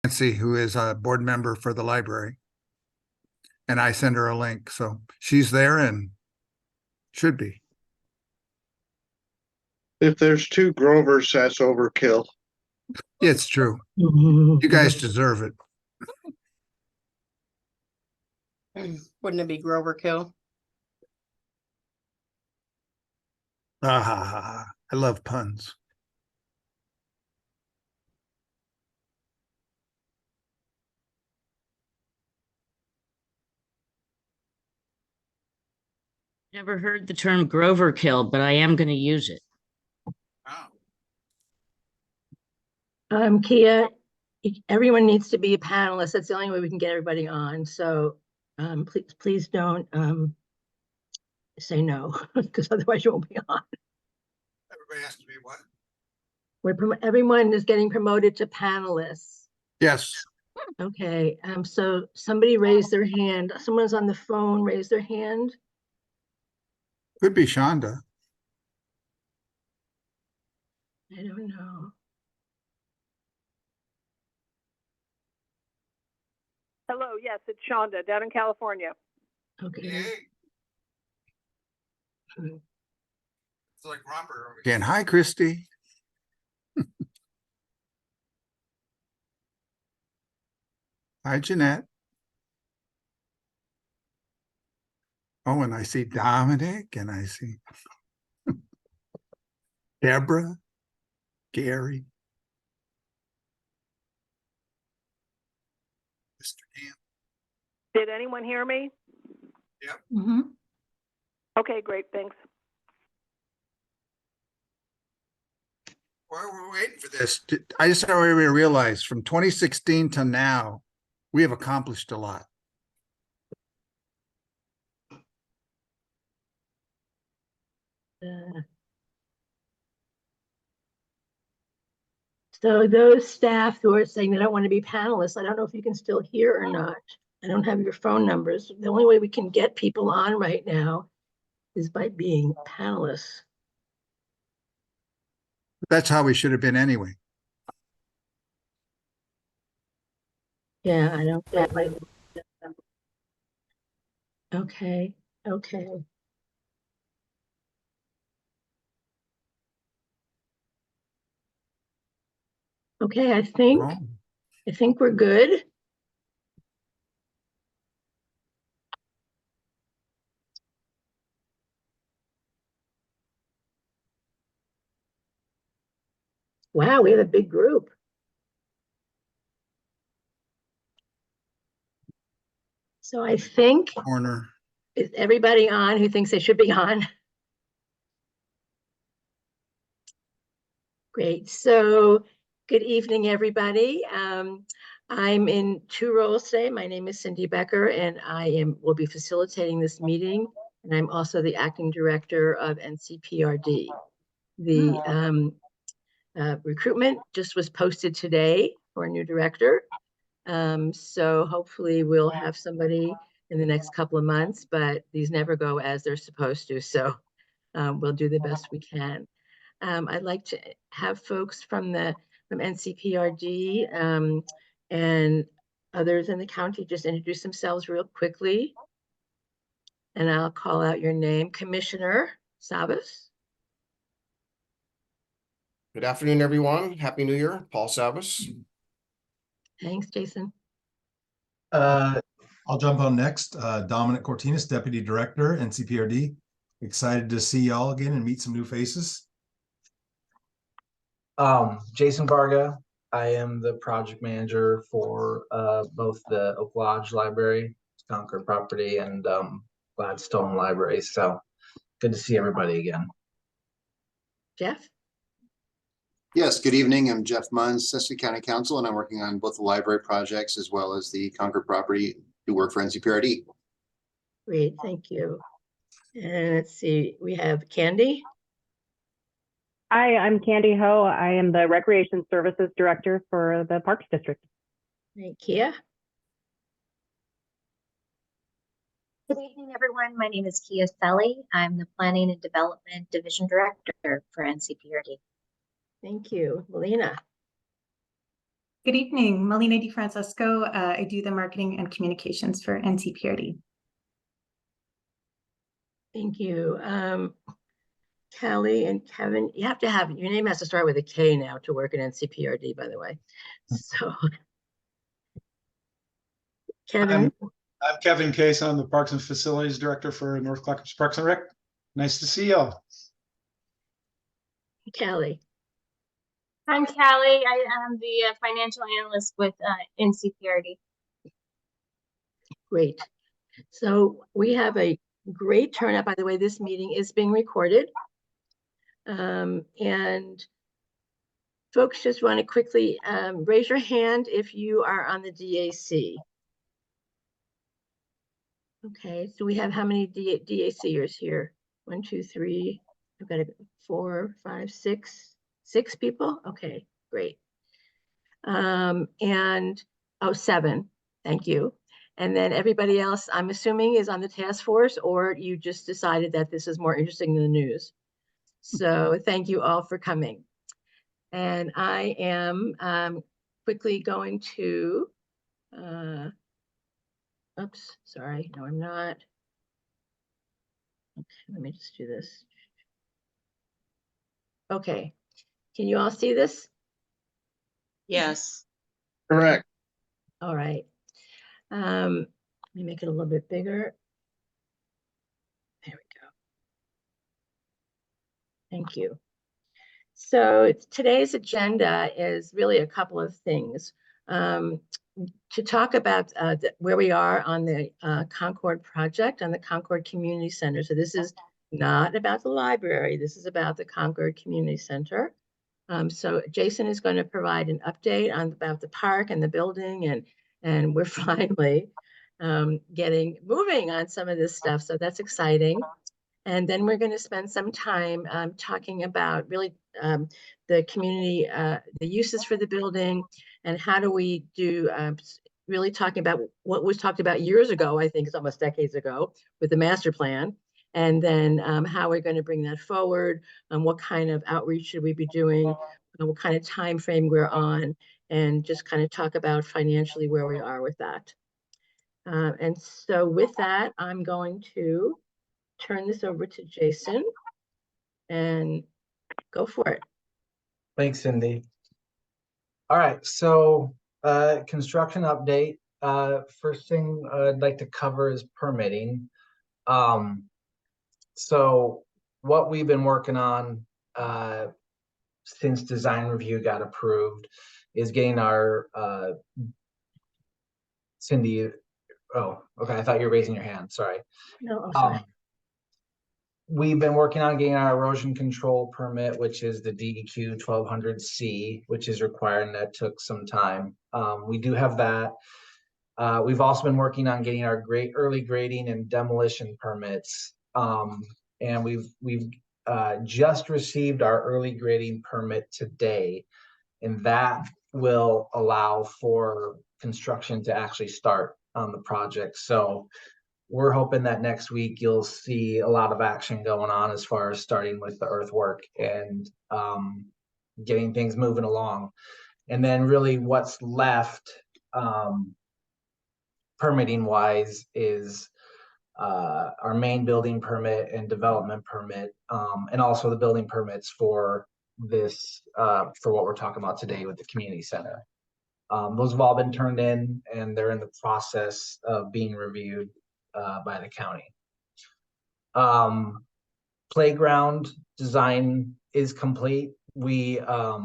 Nancy, who is a board member for the library. And I send her a link, so she's there and should be. If there's two Grovers, that's overkill. It's true. You guys deserve it. Wouldn't it be Grover Kill? I love puns. Never heard the term Grover kill, but I am going to use it. Kia, everyone needs to be a panelist. That's the only way we can get everybody on. So please don't say no, because otherwise you won't be on. Everybody has to be what? Everyone is getting promoted to panelists. Yes. Okay, so somebody raised their hand. Someone's on the phone, raise their hand. Could be Shonda. I don't know. Hello, yes, it's Shonda down in California. Okay. It's like Robert again. Hi, Christy. Hi, Jeanette. Oh, and I see Dominic, and I see Deborah, Gary, Mr. Camp. Did anyone hear me? Yep. Mm-hmm. Okay, great, thanks. While we're waiting for this, I just want everybody to realize from 2016 to now, we have accomplished a lot. So those staff who are saying they don't want to be panelists, I don't know if you can still hear or not. I don't have your phone numbers. The only way we can get people on right now is by being panelists. That's how we should have been anyway. Yeah, I don't get it. Okay, okay. Okay, I think we're good. Wow, we have a big group. So I think, is everybody on who thinks they should be on? Great. So good evening, everybody. I'm in two roles today. My name is Cindy Becker, and will be facilitating this meeting. And I'm also the acting director of NCPRD. The recruitment just was posted today for a new director. So hopefully we'll have somebody in the next couple of months, but these never go as they're supposed to. So we'll do the best we can. I'd like to have folks from NCPRD and others in the county just introduce themselves real quickly. And I'll call out your name, Commissioner Savas. Good afternoon, everyone. Happy New Year. Paul Savas. Thanks, Jason. I'll jump on next. Dominic Cortinas, Deputy Director, NCPRD. Excited to see y'all again and meet some new faces. Jason Varga. I am the project manager for both the Oak Lodge Library, Concord property, and Gladstone Library. So good to see everybody again. Jeff? Yes, good evening. I'm Jeff Munns, Cecily County Council, and I'm working on both the library projects as well as the Concord property to work for NCPRD. Great, thank you. And let's see, we have Candy. Hi, I'm Candy Ho. I am the Recreation Services Director for the Parks District. Thank you. Good evening, everyone. My name is Kia Selly. I'm the Planning and Development Division Director for NCPRD. Thank you. Melina. Good evening, Melina DiFrancesco. I do the marketing and communications for NCPRD. Thank you. Kelly and Kevin, you have to have, your name has to start with a K now to work at NCPRD, by the way. So Kevin, I'm Kevin Case. I'm the Parks and Facilities Director for North Clackamas Parks and Rec. Nice to see y'all. Kelly. I'm Callie. I am the financial analyst with NCPRD. Great. So we have a great turnout. By the way, this meeting is being recorded. And folks, just want to quickly raise your hand if you are on the DAC. Okay, so we have how many DACers here? 1, 2, 3. I've got 4, 5, 6 people. Okay, great. And 7. Thank you. And then everybody else, I'm assuming, is on the task force, or you just decided that this is more interesting than the news. So thank you all for coming. And I am quickly going to, oops, sorry, no, I'm not. Okay, let me just do this. Okay, can you all see this? Yes. Correct. All right. Let me make it a little bit bigger. There we go. Thank you. So today's agenda is really a couple of things. To talk about where we are on the Concord project, on the Concord Community Center. So this is not about the library. This is about the Concord Community Center. So Jason is going to provide an update about the park and the building, and we're finally getting moving on some of this stuff. So that's exciting. And then we're going to spend some time talking about really the community, the uses for the building, and how do we do really talking about what was talked about years ago, I think it's almost decades ago, with the master plan. And then how we're going to bring that forward, what kind of outreach should we be doing, what kind of time frame we're on, and just kind of talk about financially where we are with that. And so with that, I'm going to turn this over to Jason and go for it. Thanks, Cindy. All right, so construction update. First thing I'd like to cover is permitting. So what we've been working on since design review got approved is getting our Cindy. Oh, okay. I thought you were raising your hand. Sorry. No, I'm sorry. We've been working on getting our erosion control permit, which is the DEQ 1200C, which is required, and that took some time. We do have that. We've also been working on getting our early grading and demolition permits. And we've just received our early grading permit today, and that will allow for construction to actually start on the project. So we're hoping that next week you'll see a lot of action going on as far as starting with the earthwork and getting things moving along. And then really what's left permitting wise is our main building permit and development permit, and also the building permits for this, for what we're talking about today with the community center. Those have all been turned in, and they're in the process of being reviewed by the county. Playground design is complete. We have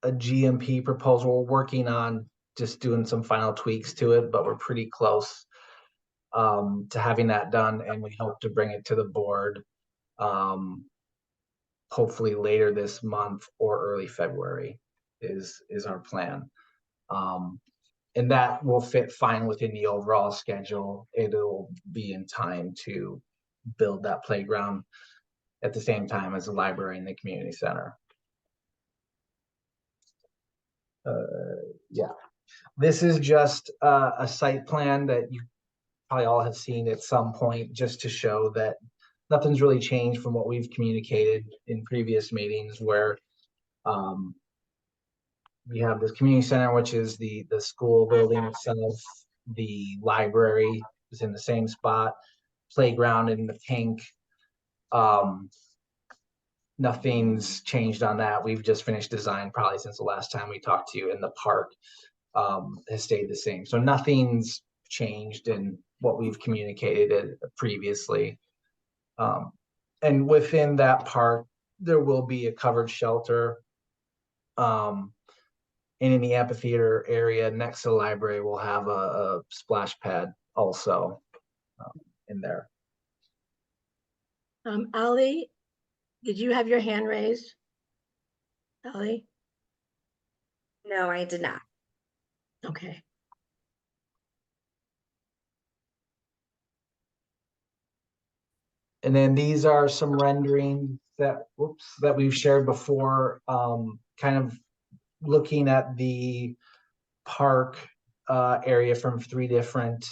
a GMP proposal we're working on, just doing some final tweaks to it, but we're pretty close to having that done, and we hope to bring it to the board hopefully later this month or early February is our plan. And that will fit fine within the overall schedule. It'll be in time to build that playground at the same time as the library and the community center. Yeah, this is just a site plan that you probably all have seen at some point, just to show that nothing's really changed from what we've communicated in previous meetings, where We have the community center, which is the school building itself. The library is in the same spot. Playground in the pink. Nothing's changed on that. We've just finished design probably since the last time we talked to you. In the park has stayed the same. So nothing's changed in what we've communicated previously. And within that park, there will be a covered shelter. And in the amphitheater area next to the library, we'll have a splash pad also in there. Ali, did you have your hand raised? Ali? No, I did not. Okay. And then these are some renderings that we've shared before, kind of looking at the park area from 3 different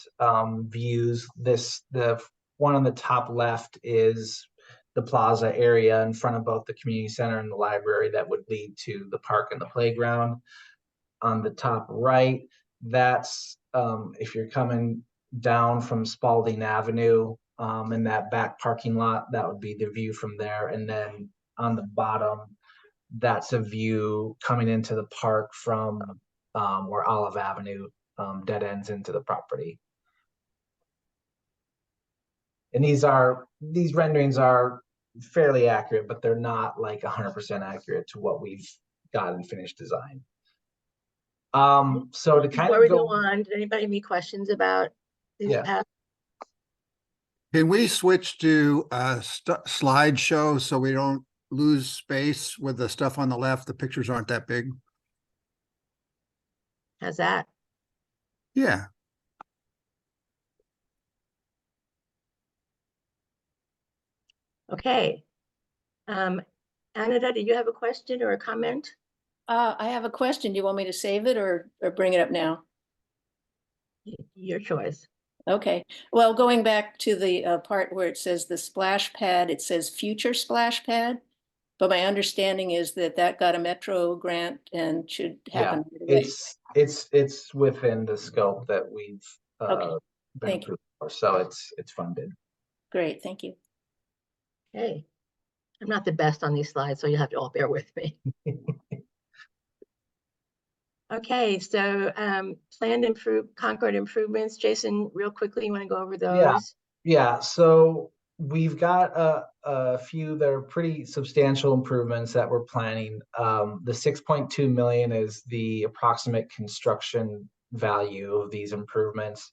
views. The one on the top left is the plaza area in front of both the community center and the library that would lead to the park and the playground. On the top right, that's if you're coming down from Spalding Avenue in that back parking lot, that would be the view from there. And then on the bottom, that's a view coming into the park from where Olive Avenue dead ends into the property. And these renderings are fairly accurate, but they're not like 100% accurate to what we've got in finished design. So to kind Before of we go go on, did anybody have any questions about these Yeah. paths? Can we switch to a slideshow so we don't lose space with the stuff on the left? The pictures aren't that big. How's that? Yeah. Okay. Anita, do you have a question or a comment? I have a question. Do you want me to save it or bring it up now? Your choice. Okay. Well, going back to the part where it says the splash pad, it says future splash pad. But my understanding is that that got a Metro grant and should happen right away. It's within the scope that we've Okay. been Thank you. approved for, so it's funded. Great, thank you. Hey, I'm not the best on these slides, so you'll have to all bear with me. Okay, so planned Concord improvements. Jason, real quickly, you want to go over those? Yeah. So we've got a few that are pretty substantial improvements that we're planning. The 6.2 million is the approximate construction value of these improvements.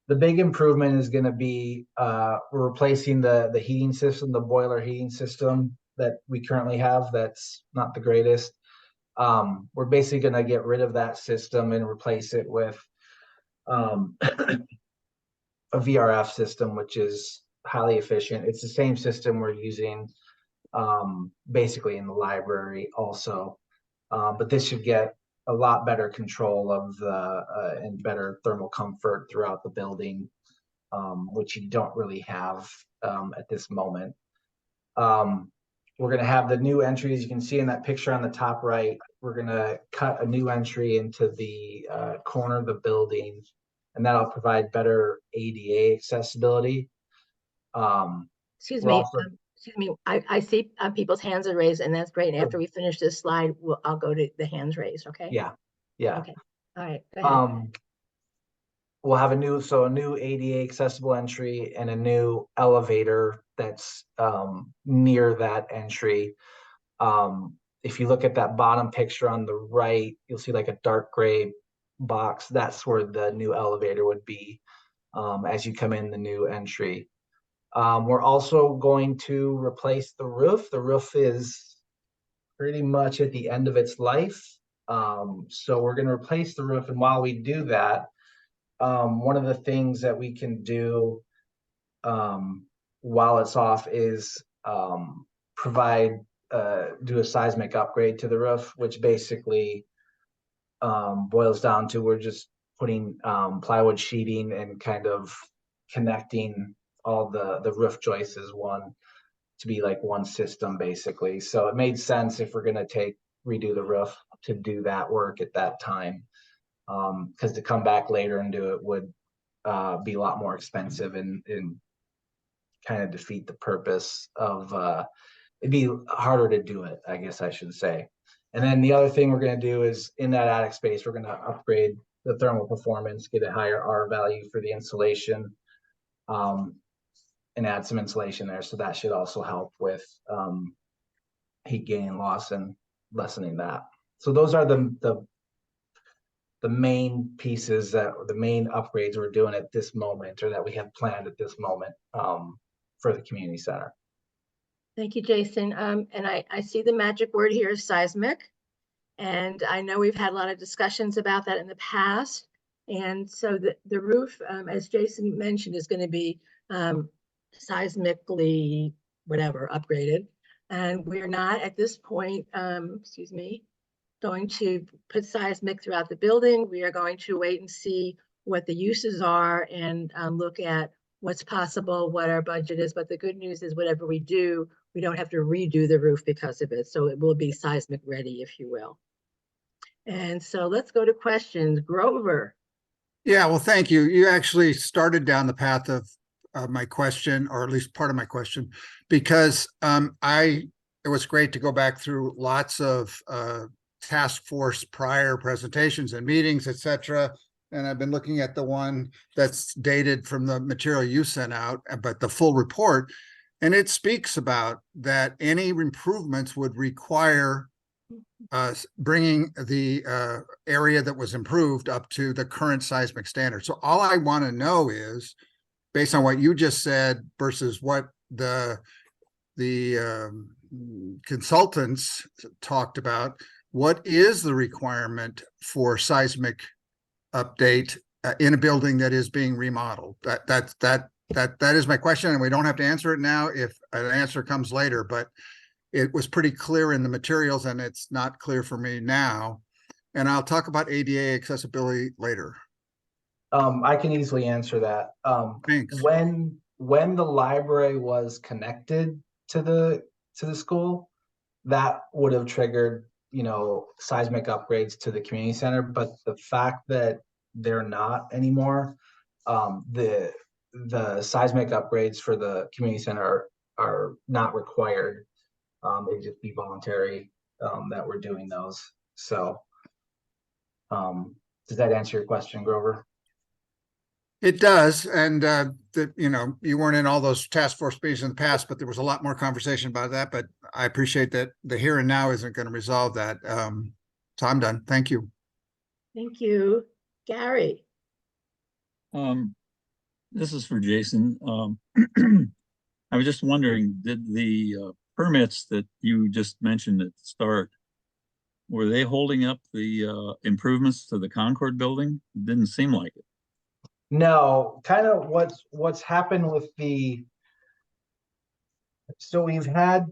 The big improvement is going to be we're replacing the heating system, the boiler heating system that we currently have. That's not the greatest. We're basically going to get rid of that system and replace it with a VRF system, which is highly efficient. It's the same system we're using basically in the library also. But this should get a lot better control of the and better thermal comfort throughout the building, which you don't really have at this moment. We're going to have the new entries. You can see in that picture on the top right, we're going to cut a new entry into the corner of the building, and that'll provide better ADA accessibility. Excuse me. I see people's hands are raised, and that's great. And after we finish this slide, I'll go to the hands raised. Okay. Yeah. Okay. All right. Go ahead. We'll have a new ADA accessible entry and a new elevator that's near that entry. If you look at that bottom picture on the right, you'll see like a dark gray box. That's where the new elevator would be as you come in the new entry. We're also going to replace the roof. The roof is pretty much at the end of its life. So we're going to replace the roof. And while we do that, one of the things that we can do while it's off is do a seismic upgrade to the roof, which basically boils down to we're just putting plywood sheeting and kind of connecting all the roof joists as one to be like one system basically. So it made sense if we're going to redo the roof to do that work at that time. Because to come back later and do it would be a lot more expensive and kind of defeat the purpose of it'd be harder to do it, I guess I should say. And then the other thing we're going to do is in that attic space, we're going to upgrade the thermal performance, get a higher R value for the insulation, and add some insulation there. So that should also help with heat gain loss and lessening that. So those are the main pieces the main upgrades we're doing at this moment, or that we have planned at this moment for the community center. Thank you, Jason. And I see the magic word here is seismic. And I know we've had a lot of discussions about that in the past. And so the roof, as Jason mentioned, is going to be seismically, whatever, upgraded. And we're not at this point, excuse me, going to put seismic throughout the building. We are going to wait and see what the uses are and look at what's possible, what our budget is. But the good news is whatever we do, we don't have to redo the roof because of it. So it will be seismic ready, if you will. And so let's go to questions. Grover. Yeah, well, thank you. You actually started down the path of my question, or at least part of my question, because it was great to go back through lots of task force prior presentations and meetings, etc. And I've been looking at the one that's dated from the material you sent out, but the full report, and it speaks about that any improvements would require bringing the area that was improved up to the current seismic standard. So all I want to know is, based on what you just said versus what the consultants talked about, what is the requirement for seismic update in a building that is being remodeled? That is my question, and we don't have to answer it now if an answer comes later, but it was pretty clear in the materials and it's not clear for me now. And I'll talk about ADA accessibility later. I can easily answer that. Thanks. When the library was connected to the school, that would have triggered, seismic upgrades to the community center. But the fact that they're not anymore, the seismic upgrades for the community center are not required. It'd just be voluntary that we're doing those. So does that answer your question, Grover? It does. And you weren't in all those task force meetings in the past, but there was a lot more conversation about that. But I appreciate that the here and now isn't going to resolve that. So I'm done. Thank you. Thank you. Gary. This is for Jason. I was just wondering, did the permits that you just mentioned at the start, were they holding up the improvements to the Concord building? It didn't seem like it. No, kind of what's happened with so we've had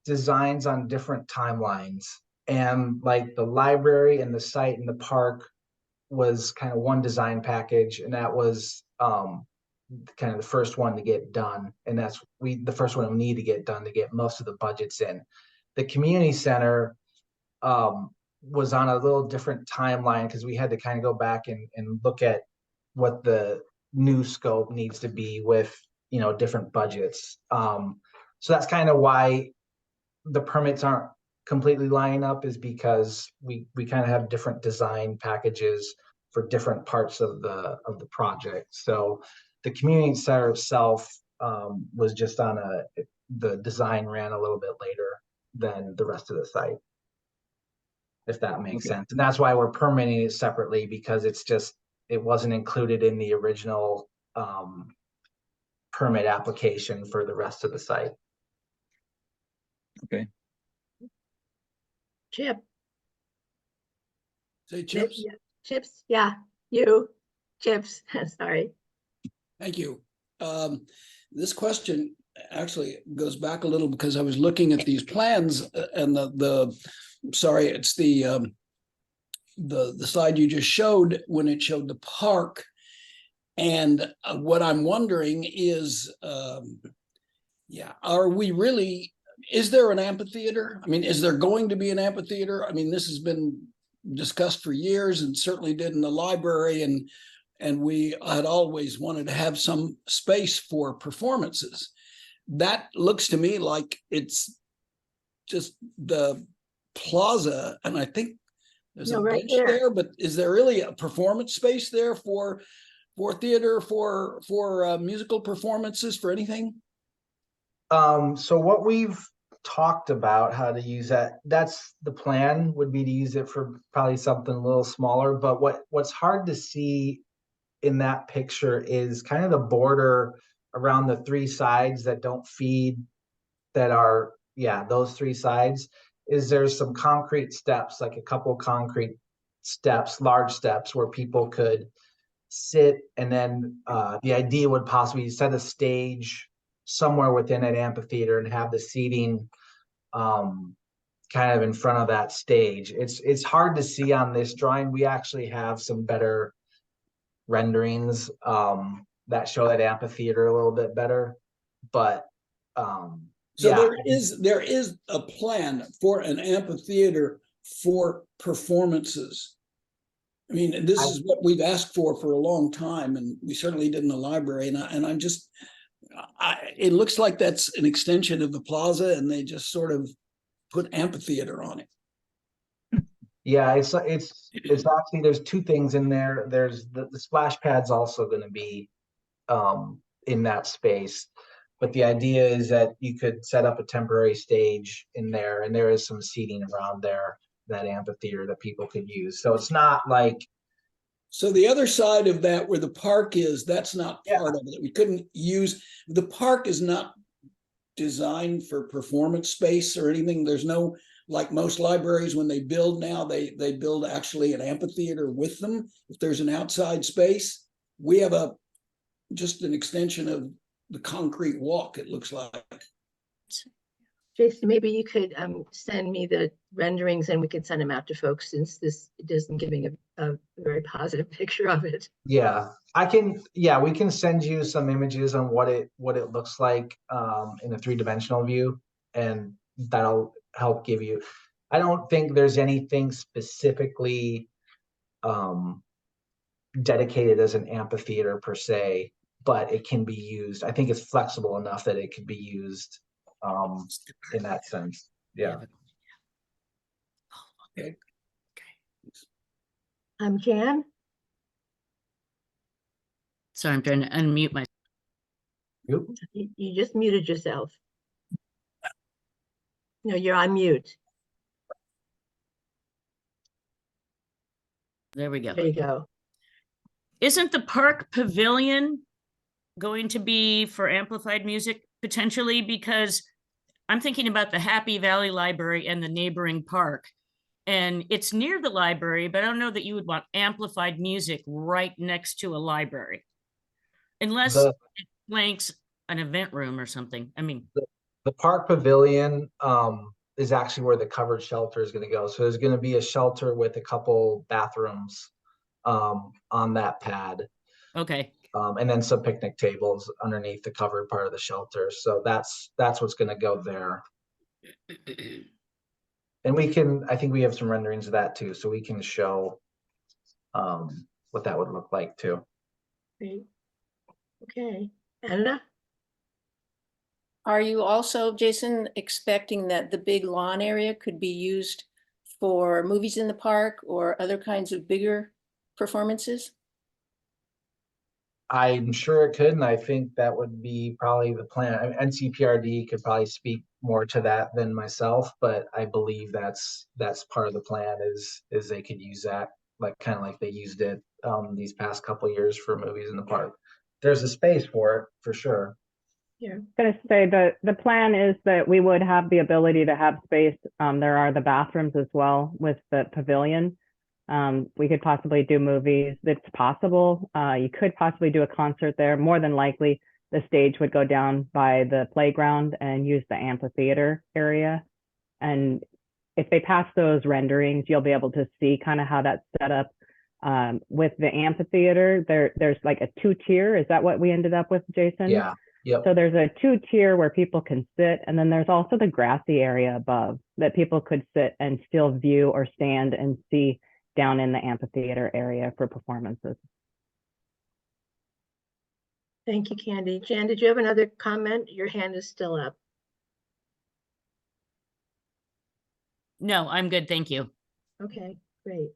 designs on different timelines, and like the library and the site and the park was kind of one design package, and that was kind of the first one to get done, and that's the first one we need to get done to get most of the budgets in. The community center was on a little different timeline because we had to kind of go back and look at what the new scope needs to be with different budgets. So that's kind of why the permits aren't completely lining up, is because we kind of have different design packages for different parts of the project. So the community center itself was just on the design ran a little bit later than the rest of the site, if that makes sense. And that's why we're permitting it separately, because it wasn't included in the original permit application for the rest of the site. Okay. Chip. Say Chips? Yeah. Chips, yeah, you. Chips, sorry. Thank you. This question actually goes back a little because I was looking at these plans and sorry, it's the slide you just showed when it showed the park. And what I'm wondering is, are we really is there an amphitheater? I mean, is there going to be an amphitheater? I mean, this has been discussed for years and certainly did in the library, and we had always wanted to have some space for performances. That looks to me like it's just the plaza, and I think there's a right bench here. there, but is there really a performance space there for theater, for musical performances, for anything? So what we've talked about how to use that's the plan, would be to use it for probably something a little smaller. But what's hard to see in that picture is kind of the border around the three sides that don't feed, that are, yeah, those three sides, is there's some concrete steps, like a couple concrete steps, large steps, where people could sit, and then the idea would possibly set a stage somewhere within an amphitheater and have the seating kind of in front of that stage. It's hard to see on this drawing. We actually have some better renderings that show that amphitheater a little bit better, but so yeah. there is a plan for an amphitheater for performances. I mean, this is what we've asked for a long time, and we certainly did in the library. And I'm just, it looks like that's an extension of the plaza, and they just sort of put amphitheater on it. Yeah, it's actually, there's two things in there. There's the splash pad's also going to be in that space, but the idea is that you could set up a temporary stage in there, and there is some seating around there, that amphitheater, that people could use. So it's not like, so the other side of that, where the park is, that's not part of it. We couldn't use, the park is not designed for performance space or anything. There's no, like most libraries, when they build now, they build actually an amphitheater with them. If there's an outside space, we have just an extension of the concrete walk, it looks like. Jason, maybe you could send me the renderings and we could send them out to folks, since this isn't giving a very positive picture of it. yeah, I can, yeah, we can send you some images on what it looks like in a three-dimensional view, and that'll help give you, I don't think there's anything specifically dedicated as an amphitheater per se, but it can be used. I think it's flexible enough that it could be used in that sense. Yeah. Okay. Jan? Sorry, I'm trying to unmute myself. You just muted yourself. No, you're on mute. There we go. There you go. Isn't the park pavilion going to be for amplified music potentially? Because I'm thinking about the Happy Valley Library and the neighboring park, and it's near the library, but I don't know that you would want amplified music right next to a library, unless it flanks an event room or something. I mean, the park pavilion is actually where the covered shelter is going to go. So there's going to be a shelter with a couple bathrooms on that pad. Okay. And then some picnic tables underneath the covered part of the shelter. So that's what's going to go there. And we can, I think we have some renderings of that too, so we can show what that would look like too. Great. Okay, Anna? Are you also, Jason, expecting that the big lawn area could be used for movies in the park or other kinds of bigger performances? I'm sure it could, and I think that would be probably the plan. I mean, NCPRD could probably speak more to that than myself, but I believe that's part of the plan, is they could use that, like kind of like they used it these past couple of years for movies in the park. There's a space for it for sure. Yeah. I'm going to say the plan is that we would have the ability to have space. There are the bathrooms as well with the pavilion. We could possibly do movies. It's possible. You could possibly do a concert there. More than likely, the stage would go down by the playground and use the amphitheater area. And if they pass those renderings, you'll be able to see kind of how that's set up. With the amphitheater, there's like a 2-tier. Is that what we ended up with, Jason? Yeah. Yep. So there's a 2-tier where people can sit, and then there's also the grassy area above that people could sit and still view or stand and see down in the amphitheater area for performances. Thank you, Candy. Jan, did you have another comment? Your hand is still up. No, I'm good. Thank you. Okay, great.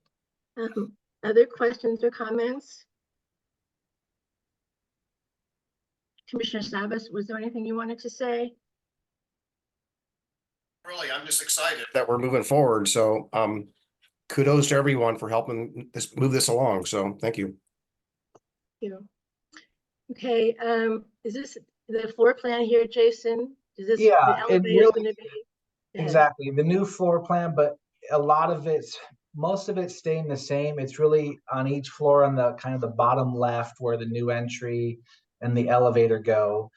Other questions or comments? Commissioner Savas, was there anything you wanted to say? Really, I'm just excited that we're moving forward. So kudos to everyone for helping move this along. So thank you. Thank you. Okay, is this the floor plan here, Jason? Is this the Yeah, it elevator really, going to be? Go ahead. exactly, the new floor plan, but a lot of it's, most of it's staying the same. It's really on each floor on the kind of the bottom left where the new entry and the elevator go.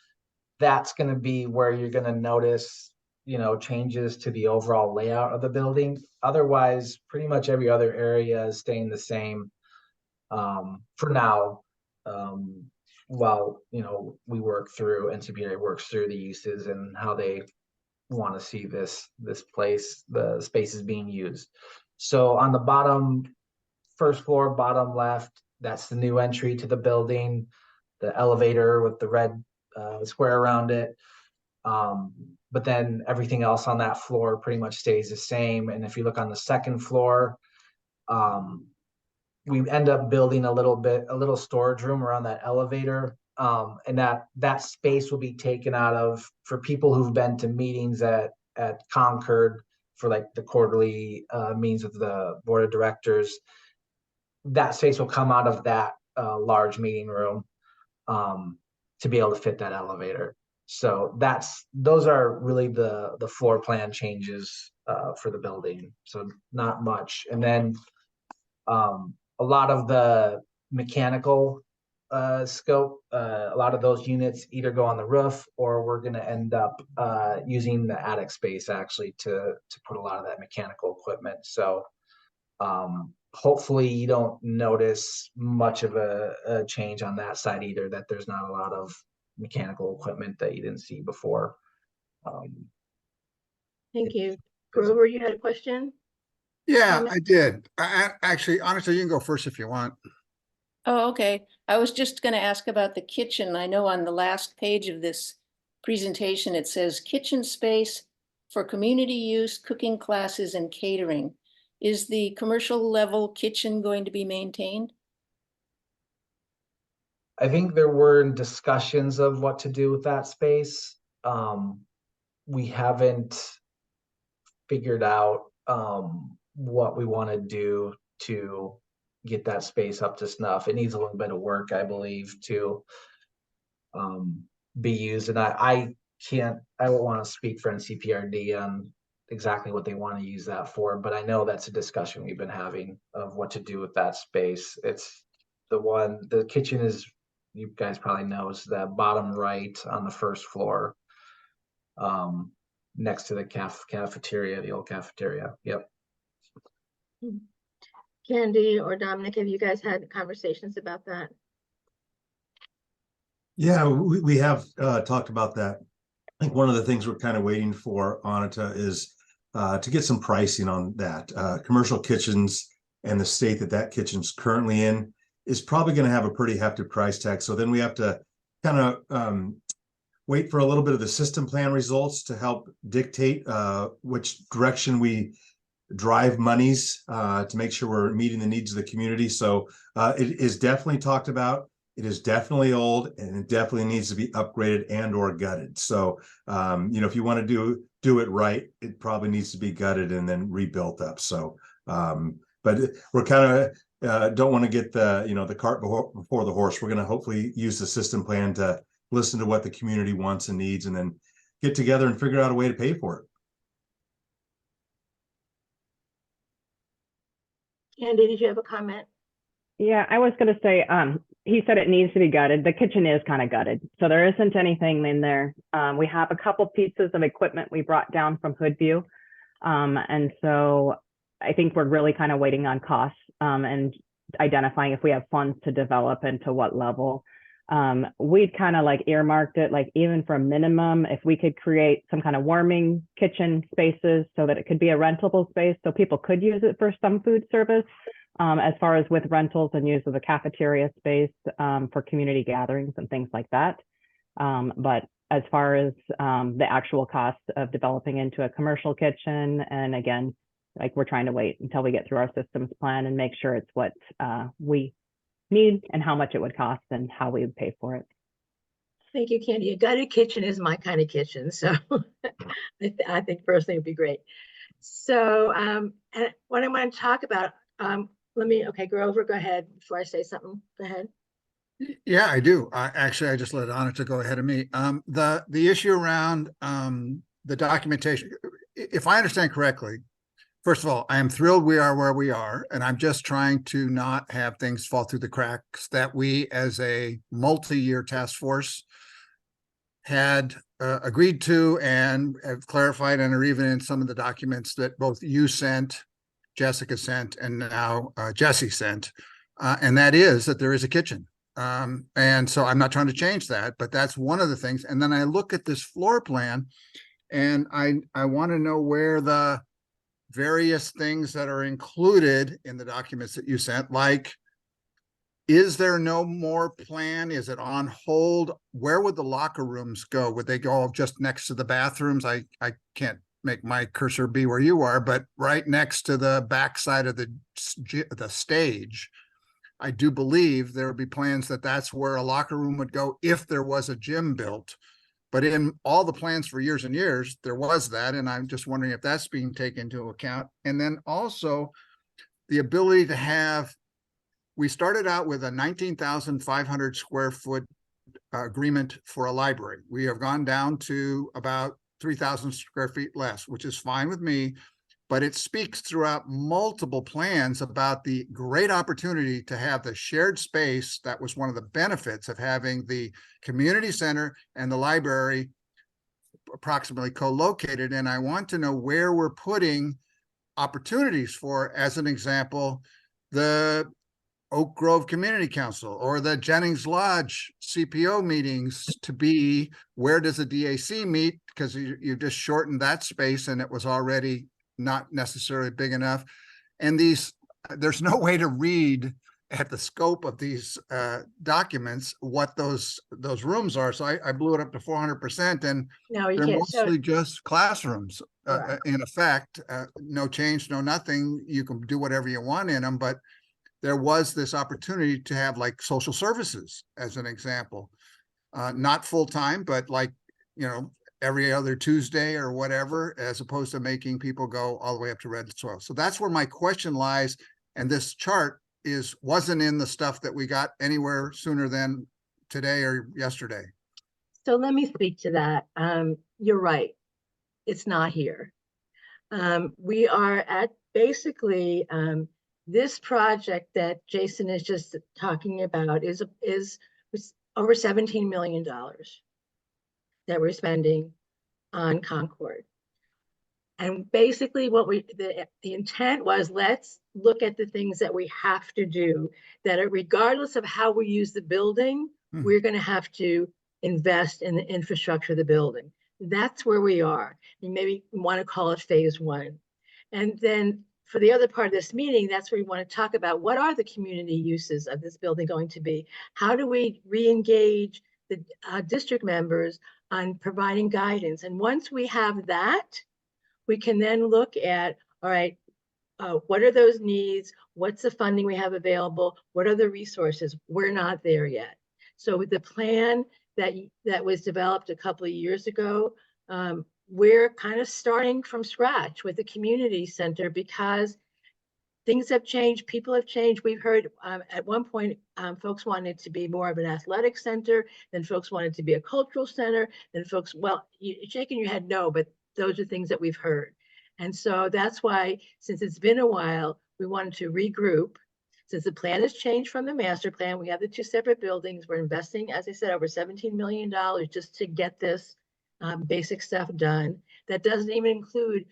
That's going to be where you're going to notice, you know, changes to the overall layout of the building. Otherwise, pretty much every other area is staying the same for now. While, you know, we work through, NCPRD works through the uses and how they want to see this place, the spaces being used. So on the bottom, first floor, bottom left, that's the new entry to the building, the elevator with the red square around it. But then everything else on that floor pretty much stays the same. And if you look on the second floor, we end up building a little storage room around that elevator. And that space will be taken out of, for people who've been to meetings at Concord for like the quarterly meetings of the board of directors. That space will come out of that large meeting room to be able to fit that elevator. So those are really the floor plan changes for the building. So not much. And then a lot of the mechanical scope, a lot of those units either go on the roof, or we're going to end up using the attic space actually to put a lot of that mechanical equipment. So hopefully you don't notice much of a change on that side either, that there's not a lot of mechanical equipment that you didn't see before. Thank you. Grover, you had a question? Yeah, I did. Actually, honestly, you can go first if you want. Oh, okay. I was just going to ask about the kitchen. I know on the last page of this presentation, it says kitchen space for community use, cooking classes, and catering. Is the commercial level kitchen going to be maintained? I think there were discussions of what to do with that space. We haven't figured out what we want to do to get that space up to snuff. It needs a little bit of work, I believe, to be used. And I won't want to speak for NCPRD on exactly what they want to use that for, but I know that's a discussion we've been having of what to do with that space. It's the kitchen is, you guys probably know, is the bottom right on the first floor, next to the cafeteria, the old cafeteria. Yep. Candy or Dominic, have you guys had conversations about that? Yeah, we have talked about that. I think one of the things we're kind of waiting for, Anita, is to get some pricing on that. Commercial kitchens and the state that kitchen's currently in is probably going to have a pretty hefty price tag. So then we have to kind of wait for a little bit of the system plan results to help dictate which direction we drive monies to make sure we're meeting the needs of the community. So it is definitely talked about. It is definitely old, and it definitely needs to be upgraded and or gutted. So, if you want to do it right, it probably needs to be gutted and then rebuilt up. So, but we're kind of don't want to get the cart before the horse. We're going to hopefully use the system plan to listen to what the community wants and needs, and then get together and figure out a way to pay for it. Candy, did you have a comment? Yeah, I was going to say, he said it needs to be gutted. The kitchen is kind of gutted, so there isn't anything in there. We have a couple pieces of equipment we brought down from Hoodview. And so I think we're really kind of waiting on costs and identifying if we have funds to develop and to what level. We'd kind of like earmarked it, like even for a minimum, if we could create some kind of warming kitchen spaces so that it could be a rentable space so people could use it for some food service, as far as with rentals and use of the cafeteria space for community gatherings and things like that. But as far as the actual cost of developing into a commercial kitchen, and again, like we're trying to wait until we get through our systems plan and make sure it's what we need and how much it would cost and how we would pay for it. Thank you, Candy. A gutted kitchen is my kind of kitchen, so I think personally it would be great. So and what I want to talk about, okay, Grover, go ahead before I say something. Go ahead. Yeah, I do. Actually, I just let Anita go ahead of me. The issue around the documentation, if I understand correctly, first of all, I am thrilled we are where we are, and I'm just trying to not have things fall through the cracks that we as a multi-year task force had agreed to and have clarified and are even in some of the documents that both you sent, Jessica sent, and now Jesse sent. And that is that there is a kitchen. And so I'm not trying to change that, but that's one of the things. And then I look at this floor plan and I want to know where the various things that are included in the documents that you sent, like, is there no more plan? Is it on hold? Where would the locker rooms go? Would they go just next to the bathrooms? I can't make my cursor be where you are, but right next to the backside of the stage, I do believe there would be plans that that's where a locker room would go if there was a gym built. But in all the plans for years and years, there was that. And I'm just wondering if that's being taken into account. And then also the ability to have, we started out with a 19,500 square foot agreement for a library. We have gone down to about 3,000 square feet less, which is fine with me. But it speaks throughout multiple plans about the great opportunity to have the shared space. That was one of the benefits of having the community center and the library approximately co-located. And I want to know where we're putting opportunities for, as an example, the Oak Grove Community Council or the Jennings Lodge CPO meetings to be, where does the DAC meet? Because you just shortened that space and it was already not necessarily big enough. And there's no way to read at the scope of these documents what those rooms are. So I blew it up to 400%, and no, you they're can't. mostly just classrooms. Right. In effect, no change, no nothing. You can do whatever you want in them, but there was this opportunity to have like social services, as an example, not full time, but like, every other Tuesday or whatever, as opposed to making people go all the way up to red soil. So that's where my question lies. And this chart wasn't in the stuff that we got anywhere sooner than today or yesterday. So let me speak to that. You're right. It's not here. We are at basically this project that Jason is just talking about is over $17 million that we're spending on Concord. And basically what the intent was, let's look at the things that we have to do that are, regardless of how we use the building, we're going to have to invest in the infrastructure of the building. That's where we are. And maybe we want to call it phase one. And then for the other part of this meeting, that's where we want to talk about what are the community uses of this building going to be? How do we re-engage the district members on providing guidance? And once we have that, we can then look at, all right, what are those needs? What's the funding we have available? What are the resources? We're not there yet. So with the plan that was developed a couple of years ago, we're kind of starting from scratch with the community center because things have changed, people have changed. We've heard at one point, folks wanted to be more of an athletic center, then folks wanted to be a cultural center, then folks, well, you're shaking your head no, but those are things that we've heard. And so that's why, since it's been a while, we wanted to regroup. Since the plan has changed from the master plan, we have the two separate buildings. We're investing, as I said, over $17 million just to get this basic stuff done. That doesn't even include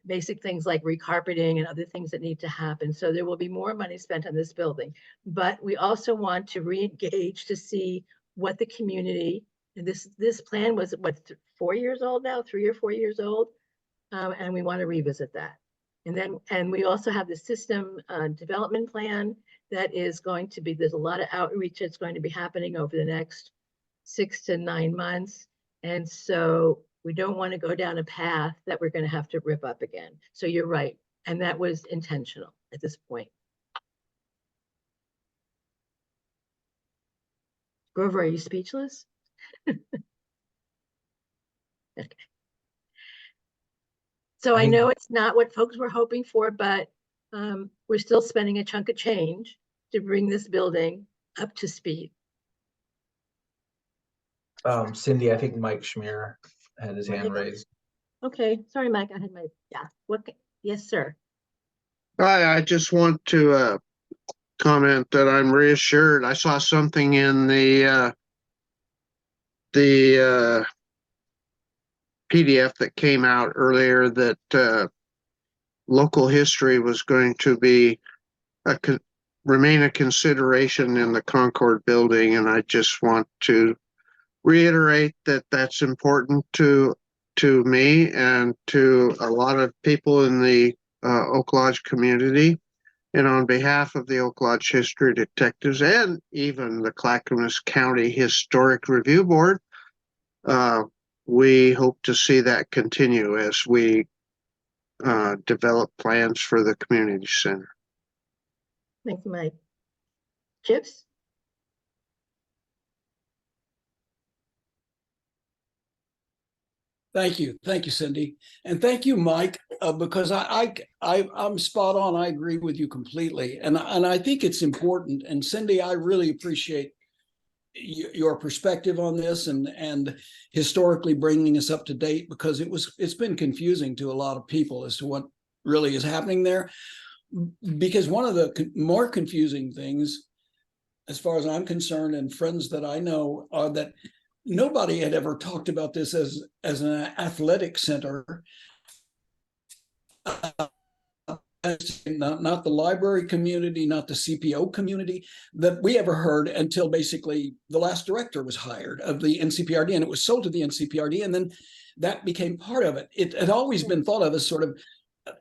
basic things like recarpeting and other things that need to happen. So there will be more money spent on this building. But we also want to re-engage to see what the community, and this plan was what, 4 years old now, 3 or 4 years old, and we want to revisit that. And we also have the system development plan that is going to be, there's a lot of outreach that's going to be happening over the next 6 to 9 months. And so we don't want to go down a path that we're going to have to rip up again. So you're right. And that was intentional at this point. Grover, are you speechless? Okay. So I know it's not what folks were hoping for, but we're still spending a chunk of change to bring this building up to speed. Cindy, I think Mike Schmier had his hand raised. Okay, sorry, Mike, I had my, yeah, what, yes, sir. I just want to comment that I'm reassured. I saw something in the PDF that came out earlier that local history was going to be remain a consideration in the Concord building, and I just want to reiterate that that's important to me and to a lot of people in the Oak Lodge community. And on behalf of the Oak Lodge History Detectives and even the Clackamas County Historic Review Board, we hope to see that continue as we develop plans for the community center. Thanks, Mike. Chips? Thank you, Cindy, and thank you, Mike, because I'm spot on. I agree with you completely, and I think it's important. And Cindy, I really appreciate your perspective on this and historically bringing us up to date, because it's been confusing to a lot of people as to what really is happening there. Because one of the more confusing things, as far as I'm concerned, and friends that I know, are that nobody had ever talked about this as an athletic center. Not the library community, not the CPO community, that we ever heard until basically the last director was hired of the NCPRD, and it was sold to the NCPRD, and then that became part of it. It had always been thought of as sort of,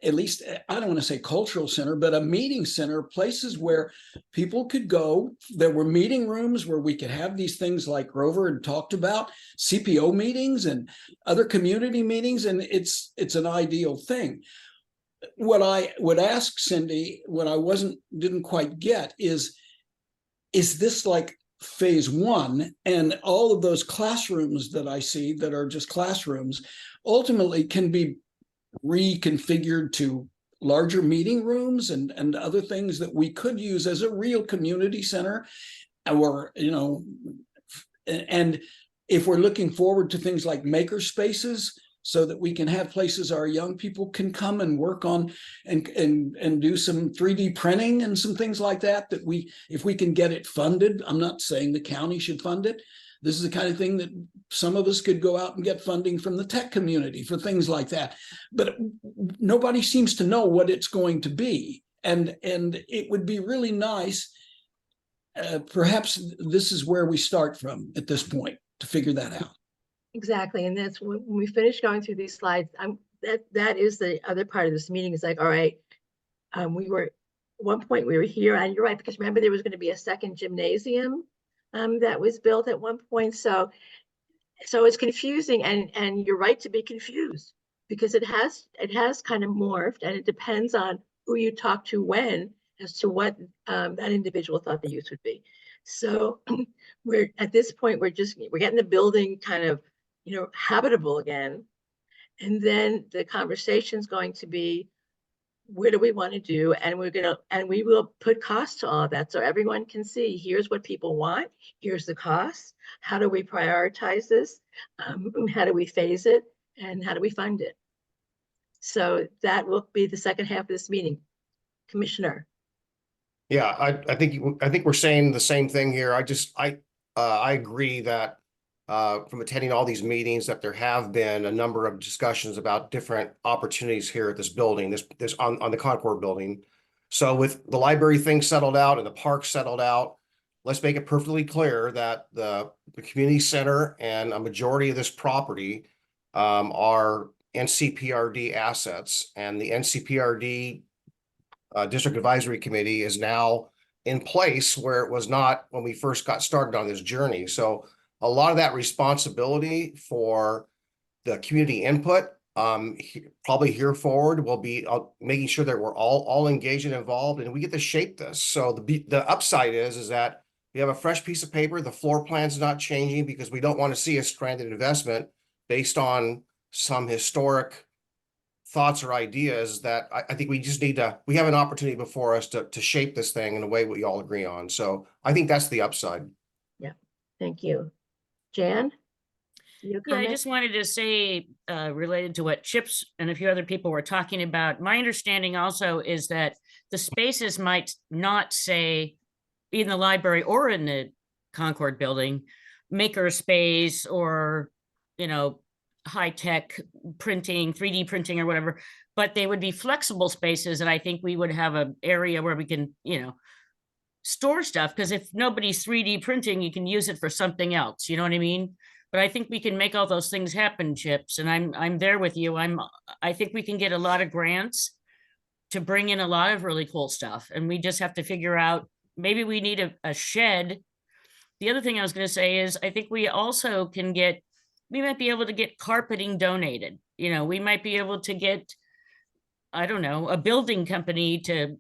at least, I don't want to say cultural center, but a meeting center, places where people could go. There were meeting rooms where we could have these things like Grover had talked about, CPO meetings and other community meetings, and it's an ideal thing. What I would ask Cindy, what I didn't quite get is this like phase one, and all of those classrooms that I see that are just classrooms ultimately can be reconfigured to larger meeting rooms and other things that we could use as a real community center, or, and if we're looking forward to things like maker spaces, so that we can have places our young people can come and work on and do some 3D printing and some things like that, if we can get it funded. I'm not saying the county should fund it. This is the kind of thing that some of us could go out and get funding from the tech community for things like that. But nobody seems to know what it's going to be. And it would be really nice. Perhaps this is where we start from at this point to figure that out. Exactly. And that's when we finish going through these slides, that is the other part of this meeting, is like, all right, we were, at one point we were here, and you're right, because remember there was going to be a second gymnasium that was built at one point. So it's confusing, and you're right to be confused, because it has kind of morphed, and it depends on who you talk to when as to what that individual thought the use would be. So we're at this point, we're getting the building kind of, habitable again. And then the conversation is going to be, what do we want to do? And we will put cost to all of that, so everyone can see, here's what people want, here's the cost, how do we prioritize this, how do we phase it, and how do we fund it? So that will be the second half of this meeting. Commissioner. Yeah, I think we're saying the same thing here. I agree that from attending all these meetings, that there have been a number of discussions about different opportunities here at this building, this on the Concord building. So with the library thing settled out and the park settled out, let's make it perfectly clear that the community center and a majority of this property are NCPRD assets, and the NCPRD District Advisory Committee is now in place where it was not when we first got started on this journey. So a lot of that responsibility for the community input probably here forward will be making sure that we're all engaged and involved, and we get to shape this. So the upside is that we have a fresh piece of paper. The floor plan's not changing because we don't want to see a stranded investment based on some historic thoughts or ideas that I think we just need to, we have an opportunity before us to shape this thing in a way we all agree on. So I think that's the upside. Yeah, thank you. Jan? Yeah, I just wanted to say, related to what Chips and a few other people were talking about, my understanding also is that the spaces might not say in the library or in the Concord building, maker space or, you know, high-tech printing, 3D printing or whatever, but they would be flexible spaces. And I think we would have an area where we can, you know, store stuff, because if nobody's 3D printing, you can use it for something else. You know what I mean? But I think we can make all those things happen, Chips. And I'm there with you. I think we can get a lot of grants to bring in a lot of really cool stuff. And we just have to figure out, maybe we need a shed. The other thing I was going to say is I think we also can get, we might be able to get carpeting donated. You know, we might be able to get, I don't know, a building company to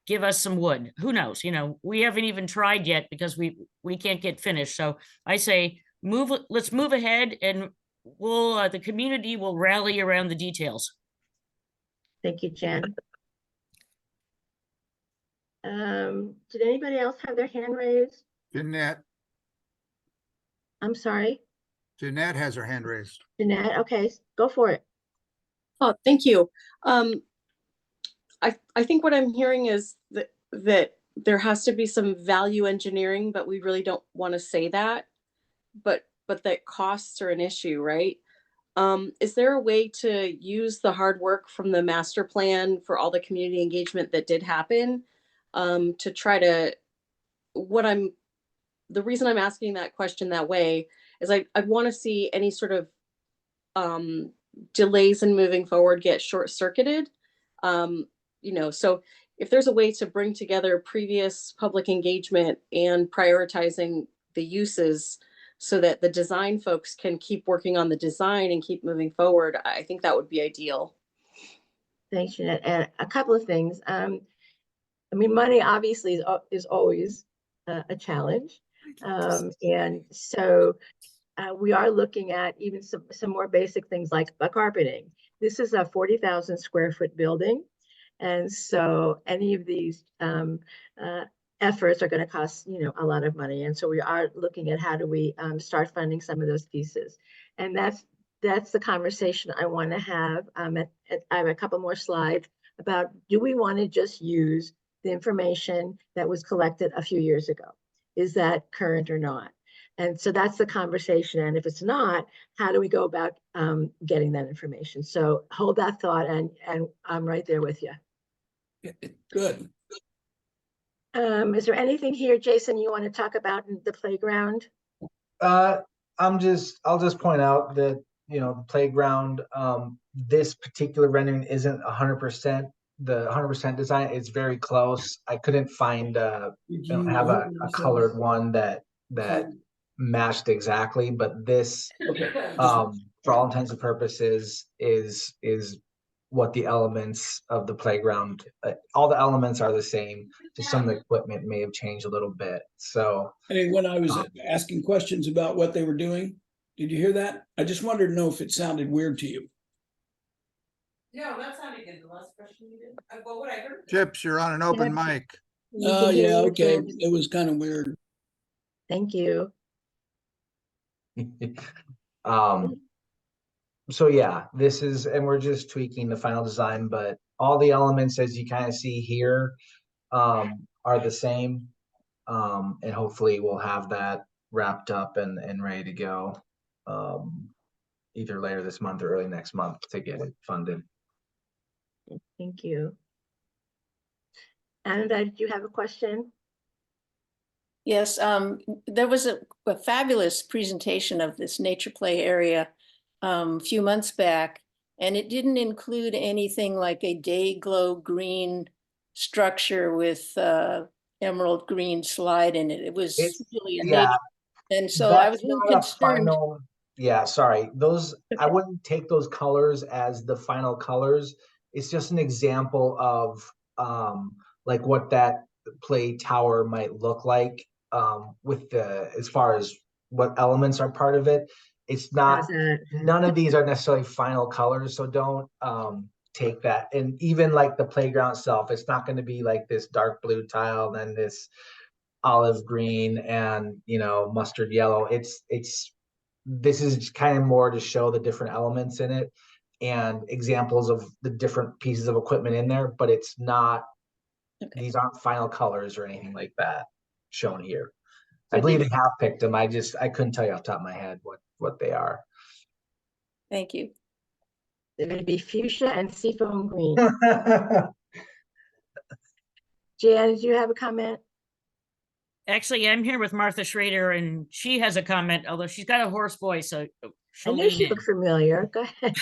give us some wood. Who knows? You know, we haven't even tried yet because we can't get finished. So I say, let's move ahead, and we'll the community will rally around the details. Thank you, Jen. Did anybody else have their hand raised? Jeanette, I'm sorry, Jeanette has her hand raised. Jeanette. Okay, go for it. Oh, thank you. I think what I'm hearing is that there has to be some value engineering, but we really don't want to say that. But that costs are an issue, right? Is there a way to use the hard work from the master plan for all the community engagement that did happen to try to, the reason I'm asking that question that way is I want to see any sort of delays in moving forward get short-circuited. You know, so if there's a way to bring together previous public engagement and prioritizing the uses so that the design folks can keep working on the design and keep moving forward, I think that would be ideal. Thanks, Jeanette. And a couple of things. I mean, money obviously is always a challenge. And so we are looking at even some more basic things like carpeting. This is a 40,000 square foot building. And so any of these efforts are going to cost, you know, a lot of money. And so we are looking at how do we start funding some of those pieces. And that's the conversation I want to have. I have a couple more slides about, do we want to just use the information that was collected a few years ago? Is that current or not? And so that's the conversation. And if it's not, how do we go about getting that information? So hold that thought, and I'm right there with you. Good. Is there anything here, Jason, you want to talk about in the playground? I'll just point out that, you know, the playground, this particular rendering isn't 100%. The 100% design is very close. I couldn't find have a colored one that matched exactly, but this for all intents and purposes is what the elements of the playground, all the elements are the same, just some of the equipment may have changed a little bit. So I mean, when I was asking questions about what they were doing, did you hear that? I just wanted to know if it sounded weird to you. No, that sounded good. The last question you did. Well, what I heard. Chips, you're on an open mic. Oh, yeah, okay. It was kind of weird. Thank you. So yeah, this is, and we're just tweaking the final design, but all the elements, as you kind of see here, are the same. And hopefully we'll have that wrapped up and ready to go either later this month or early next month to get it funded. Thank you. And did you have a question? Yes, there was a fabulous presentation of this nature play area a few months back, and it didn't include anything like a day glow green structure with emerald green slide in it. It was really a Yeah, nature. And so I was that's a little not a concerned. final. Yeah, sorry. Those, I wouldn't take those colors as the final colors. It's just an example of like what that play tower might look like with the, as far as what elements are part of it. It's not, none of these are necessarily final colors, so don't take that. And even like the playground itself, it's not going to be like this dark blue tile, then this olive green and, you know, mustard yellow. This is kind of more to show the different elements in it and examples of the different pieces of equipment in there, but it's not, these aren't final colors or anything like that shown here. I believe they have picked them. I couldn't tell you off the top of my head what they are. Thank you. They're going to be fuchsia and seafoam green. Jan, did you have a comment? Actually, I'm here with Martha Schrader, and she has a comment, although she's got a hoarse voice, so I she'll knew lean she in. looked familiar. Go ahead.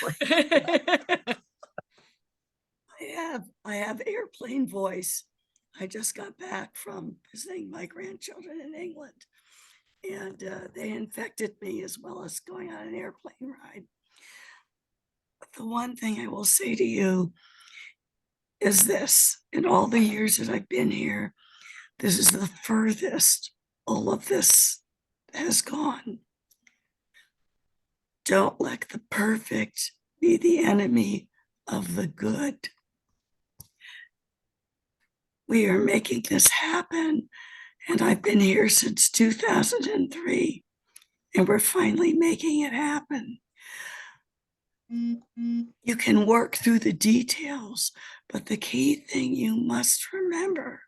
I have airplane voice. I just got back from visiting my grandchildren in England, and they infected me as well as going on an airplane ride. But the one thing I will say to you is this: in all the years that I've been here, this is the furthest all of this has gone. Don't let the perfect be the enemy of the good. We are making this happen, and I've been here since 2003, and we're finally making it happen. You can work through the details, but the key thing you must remember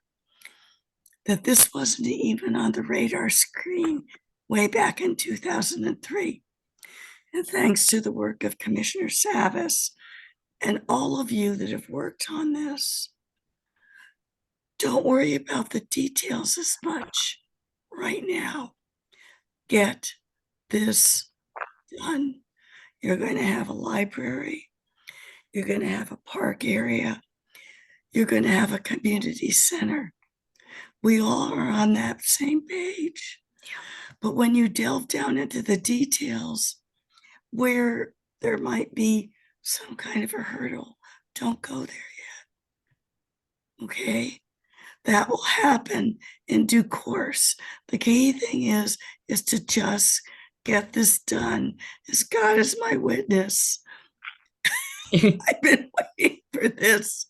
that this wasn't even on the radar screen way back in 2003. And thanks to the work of Commissioner Savas and all of you that have worked on this, don't worry about the details as much right now. Get this done. You're going to have a library. You're going to have a park area. You're going to have a community center. We all are on that same page. But when you delve down into the details where there might be some kind of a hurdle, don't go there yet. Okay? That will happen in due course. The key thing is to just get this done. As God is my witness, I've been waiting for this,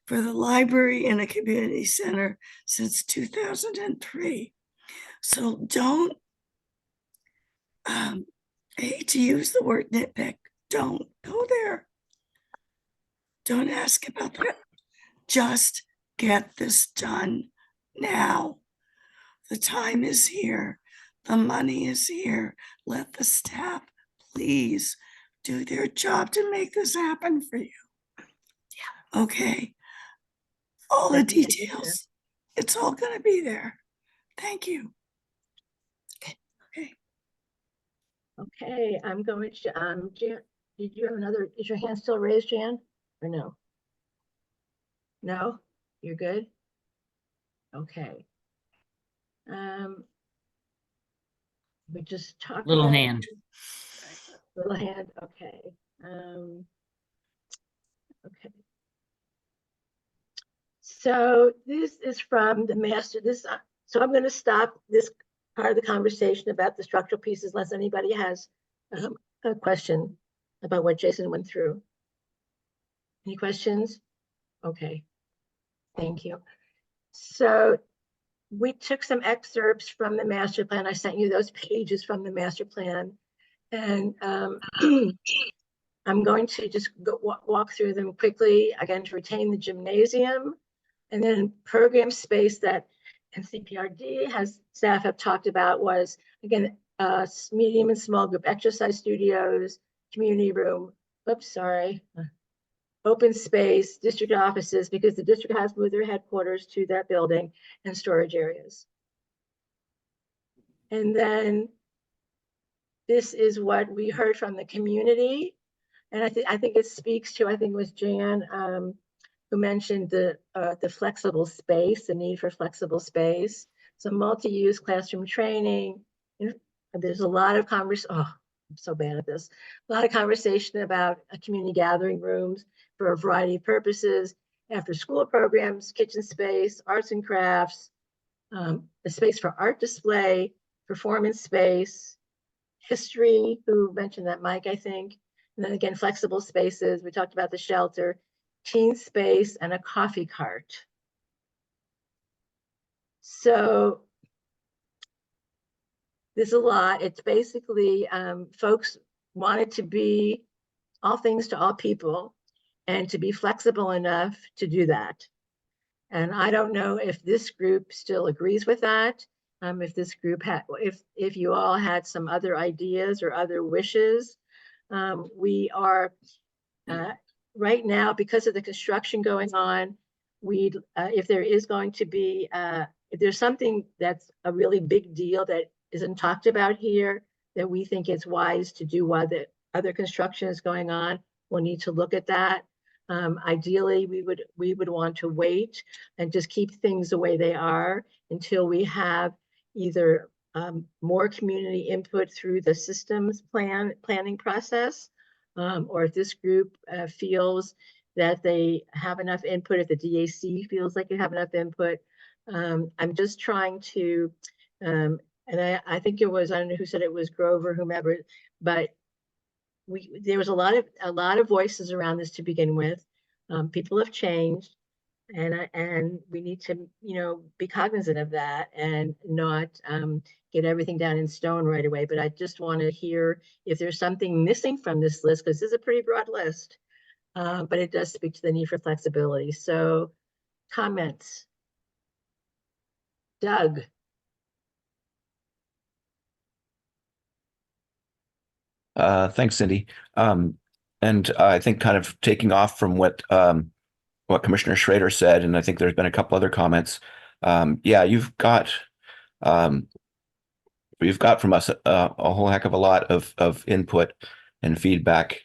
for the library and a community center since 2003. So don't, I hate to use the word nitpick, don't go there. Don't ask about that. Just get this done now. The time is here. The money is here. Let the staff please do their job to make this happen for you. Yeah. Okay. All the details. It's all going to be there. Thank you. Okay. Okay, I'm going to, Jan, did you have another, is your hand still raised, Jan, or no? No, you're good? Okay. We just talked Little about hand. Little hand, okay. Okay. So this is from the master, so I'm going to stop this part of the conversation about the structural pieces unless anybody has a question about what Jason went through. Any questions? Okay, thank you. So we took some excerpts from the master plan. I sent you those pages from the master plan. And I'm going to just go walk through them quickly, again, to retain the gymnasium. And then program space that NCPRD staff have talked about was, again, medium and small group exercise studios, community room, open space, district offices, because the district has moved their headquarters to that building, and storage areas. And then this is what we heard from the community. And I think it speaks to, I think it was Jan who mentioned the flexible space, the need for flexible space. So multi-use classroom training. There's a lot of I'm so bad at this. A lot of conversation about community gathering rooms for a variety of purposes, after school programs, kitchen space, arts and crafts, the space for art display, performance space, history, who mentioned that, Mike, I think. And then again, flexible spaces. We talked about the shelter, teen space, and a coffee cart. So there's a lot. It's basically folks wanted to be all things to all people and to be flexible enough to do that. And I don't know if this group still agrees with that. If this group had, if you all had some other ideas or other wishes. We are right now, because of the construction going on, if there is going to be, if there's something that's a really big deal that isn't talked about here, that we think it's wise to do while the other construction is going on, we'll need to look at that. Ideally, we would want to wait and just keep things the way they are until we have either more community input through the systems planning process, or if this group feels that they have enough input, if the DAC feels like you have enough input. I'm just trying to, and I think it was, I don't know who said it was, Grover, whomever, but there was a lot of voices around this to begin with. People have changed, and we need to, be cognizant of that and not get everything down in stone right away. But I just want to hear if there's something missing from this list, because this is a pretty broad list, but it does speak to the need for flexibility. So, comments, Doug. Thanks, Cindy. And I think kind of taking off from what Commissioner Schrader said, and I think there's been a couple other comments. Yeah, you've got from us a whole heck of a lot of input and feedback,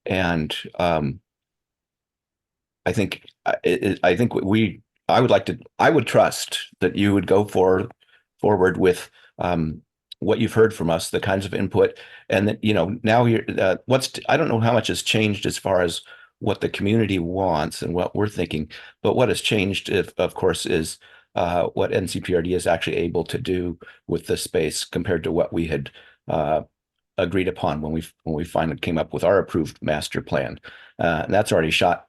and I think I would trust that you would go forward with what you've heard from us, the kinds of input, and that, now I don't know how much has changed as far as what the community wants and what we're thinking, but what has changed, of course, is what NCPRD is actually able to do with the space compared to what we had agreed upon when we finally came up with our approved master plan. And that's already shot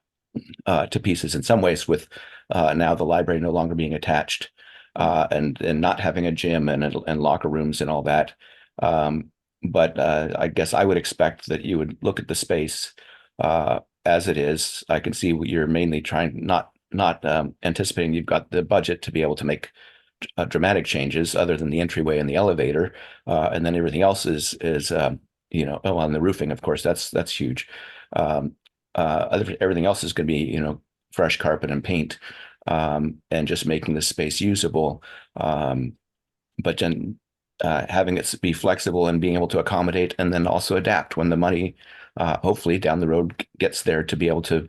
to pieces in some ways, with now the library no longer being attached, and not having a gym and locker rooms and all that. But I guess I would expect that you would look at the space as it is. I can see what you're mainly trying, not anticipating you've got the budget to be able to make dramatic changes other than the entryway and the elevator, and then everything else is on the roofing, of course, that's huge. Everything else is going to be fresh carpet and paint, and just making the space usable, but then having it be flexible and being able to accommodate and then also adapt when the money hopefully down the road gets there, to be able to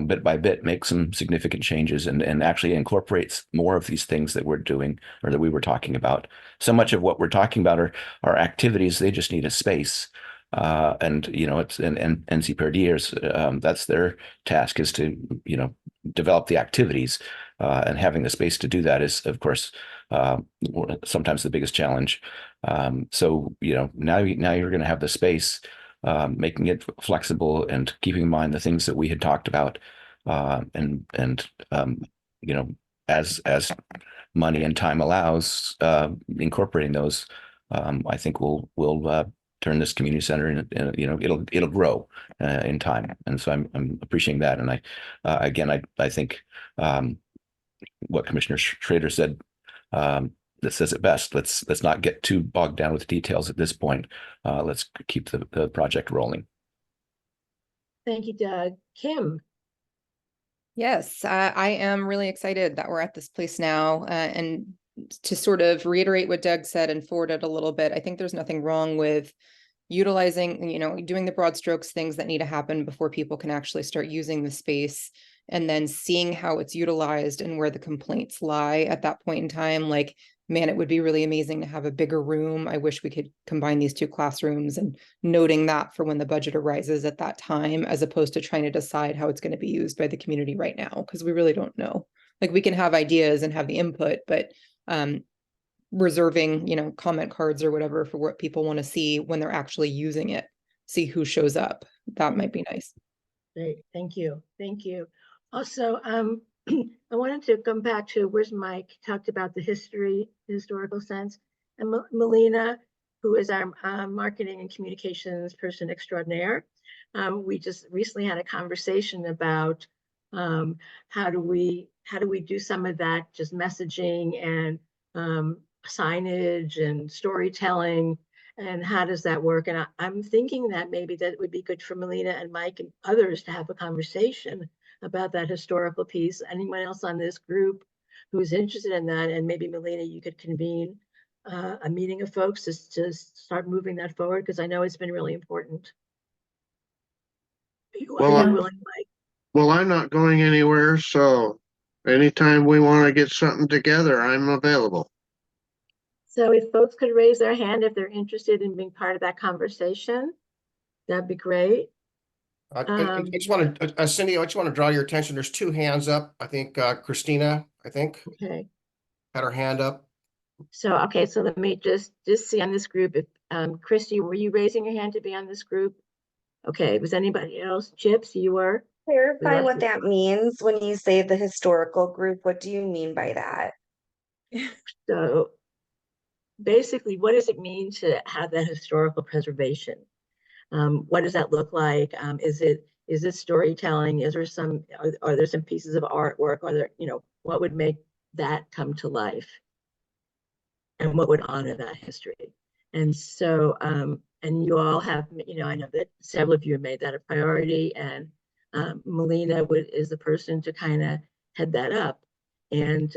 bit by bit make some significant changes and actually incorporates more of these things that we're doing or that we were talking about. So much of what we're talking about are activities. They just need a space. And it's and NCPRD that's their task, is to develop the activities, and having the space to do that is, of course, sometimes the biggest challenge. So now you're going to have the space, making it flexible and keeping in mind the things that we had talked about, and as money and time allows, incorporating those, I think will turn this community center and it'll grow in time. And so I'm appreciating that. And I think what Commissioner Schrader said, that says it best. Let's not get too bogged down with details at this point. Let's keep the project rolling. Thank you, Doug. Kim. Yes, I am really excited that we're at this place now. And to sort of reiterate what Doug said and forward it a little bit, I think there's nothing wrong with utilizing, doing the broad strokes, things that need to happen before people can actually start using the space, and then seeing how it's utilized and where the complaints lie at that point in time. Like, man, it would be really amazing to have a bigger room. I wish we could combine these 2 classrooms, and noting that for when the budget arises at that time, as opposed to trying to decide how it's going to be used by the community right now, because we really don't know. Like, we can have ideas and have the input, but reserving, comment cards or whatever for what people want to see when they're actually using it, see who shows up. That might be nice. Great, thank you. Thank you. Also, I wanted to come back to where's Mike talked about the historical sense, and Melina, who is our marketing and communications person extraordinaire. We just recently had a conversation about how do we do some of that, just messaging and signage and storytelling, and how does that work? And I'm thinking that maybe that would be good for Melina and Mike and others to have a conversation about that historical piece. Anyone else on this group who's interested in that, and maybe Melina, you could convene a meeting of folks to start moving that forward, because I know it's been really important. Well, Are you willing, Mike? Well, I'm not going anywhere, so anytime we want to get something together, I'm available. So if folks could raise their hand if they're interested in being part of that conversation, that'd be great. I just want to, Cindy, I just want to draw your attention. There's 2 hands up. I think Christina, Okay. had her hand up. So, okay, so let me just see on this group. If Christy, were you raising your hand to be on this group? Okay, was anybody else? Chips, you were? Clarify what that means when you say the historical group. What do you mean by that? So basically, what does it mean to have that historical preservation? What does that look like? Is it storytelling? Is there are there some pieces of artwork? Are there, what would make that come to life? And what would honor that history? And so, and you all have, I know that several of you have made that a priority, and Melina is the person to kind of head that up. And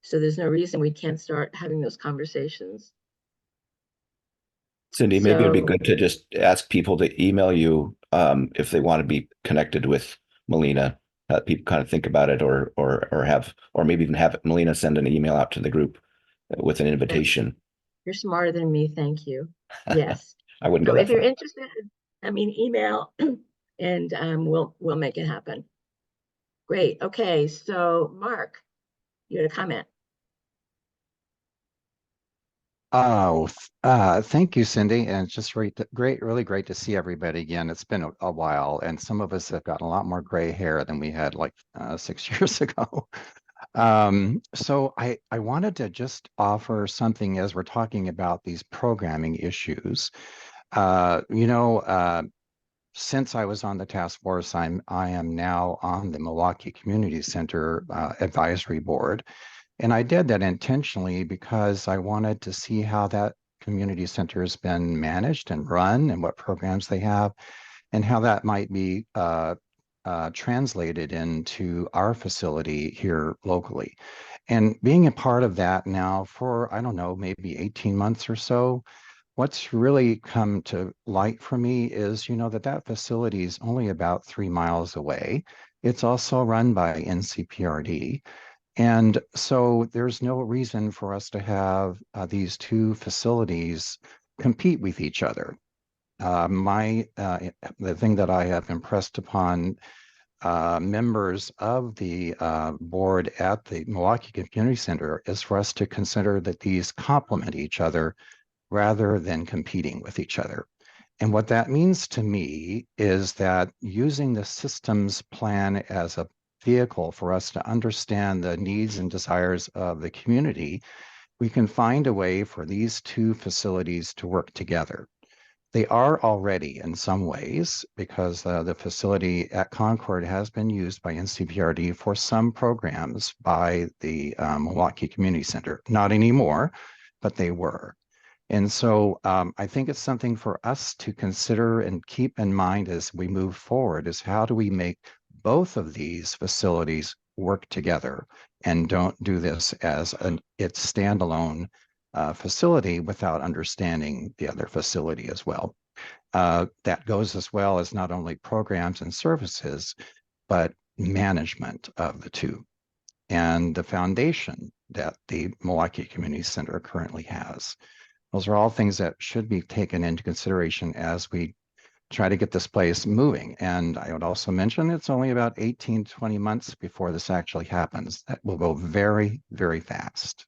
so there's no reason we can't start having those conversations. Cindy, maybe it'd be good to just ask people to email you if they want to be connected with Melina. People kind of think about it, or maybe even have Melina send an email out to the group with an invitation. You're smarter than me, thank you. Yes. I wouldn't go So that if you're far. interested, email and we'll make it happen. Great. Okay, so Mark, you had a comment. Oh, thank you, Cindy. And it's just really great to see everybody again. It's been a while, and some of us have gotten a lot more gray hair than we had like 6 years ago. So I wanted to just offer something as we're talking about these programming issues. Since I was on the task force, I am now on the Milwaukee Community Center Advisory Board. And I did that intentionally because I wanted to see how that community center has been managed and run, and what programs they have, and how that might be translated into our facility here locally. And being a part of that now for, I don't know, maybe 18 months or so, what's really come to light for me is, that facility is only about 3 miles away. It's also run by NCPRD. And so there's no reason for us to have these 2 facilities compete with each other. The thing that I have impressed upon members of the board at the Milwaukee Community Center is for us to consider that these complement each other rather than competing with each other. And what that means to me is that using the systems plan as a vehicle for us to understand the needs and desires of the community, we can find a way for these 2 facilities to work together. They are already in some ways, because the facility at Concord has been used by NCPRD for some programs by the Milwaukee Community Center. Not anymore, but they were. And so I think it's something for us to consider and keep in mind as we move forward, is how do we make both of these facilities work together and don't do this as its standalone facility without understanding the other facility as well. That goes as well as not only programs and services, but management of the two and the foundation that the Milwaukee Community Center currently has. Those are all things that should be taken into consideration as we try to get this place moving. And I would also mention it's only about 18 to 20 months before this actually happens. That will go very, very fast.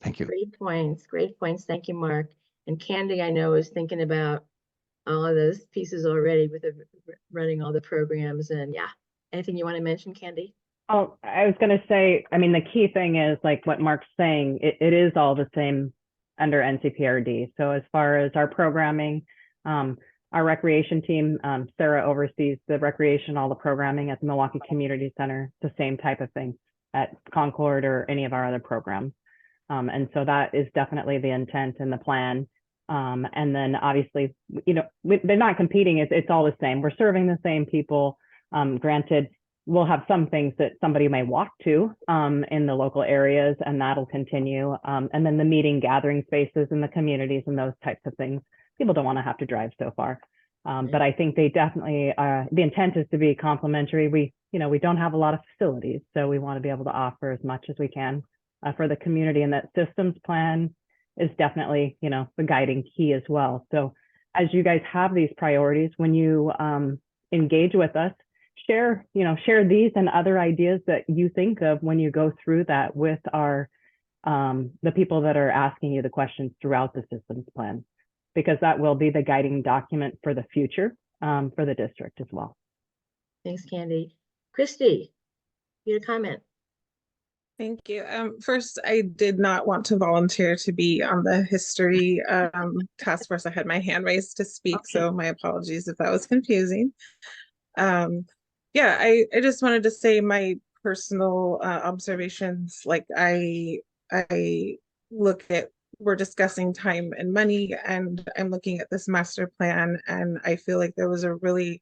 Thank you. Great points. Great points. Thank you, Mark. And Candy, I know, is thinking about all of those pieces already with running all the programs. And yeah, anything you want to mention, Candy? Oh, I was going to say, I mean, the key thing is like what Mark's saying, it is all the same under NCPRD. So as far as our programming, our recreation team, Sarah oversees the recreation, all the programming at the Milwaukee Community Center, the same type of thing at Concord or any of our other programs. And so that is definitely the intent and the plan. And then obviously, you know, they're not competing. It's all the same. We're serving the same people. Granted, we'll have some things that somebody may walk to in the local areas, and that'll continue. And then the meeting gathering spaces in the communities and those types of things. People don't want to have to drive so far. But I think they definitely, the intent is to be complementary. We don't have a lot of facilities, so we want to be able to offer as much as we can for the community, and that systems plan is definitely, you know, the guiding key as well. So as you guys have these priorities, when you engage with us, share these and other ideas that you think of when you go through that with our the people that are asking you the questions throughout the systems plan, because that will be the guiding document for the future for the district as well. Thanks, Candy. Christy, you had a comment. Thank you. First, I did not want to volunteer to be on the history task force. I had my hand raised to speak, so my apologies if that was confusing. Yeah, I just wanted to say my personal observations. Like I look at, we're discussing time and money, and I'm looking at this master plan, and I feel like there was a really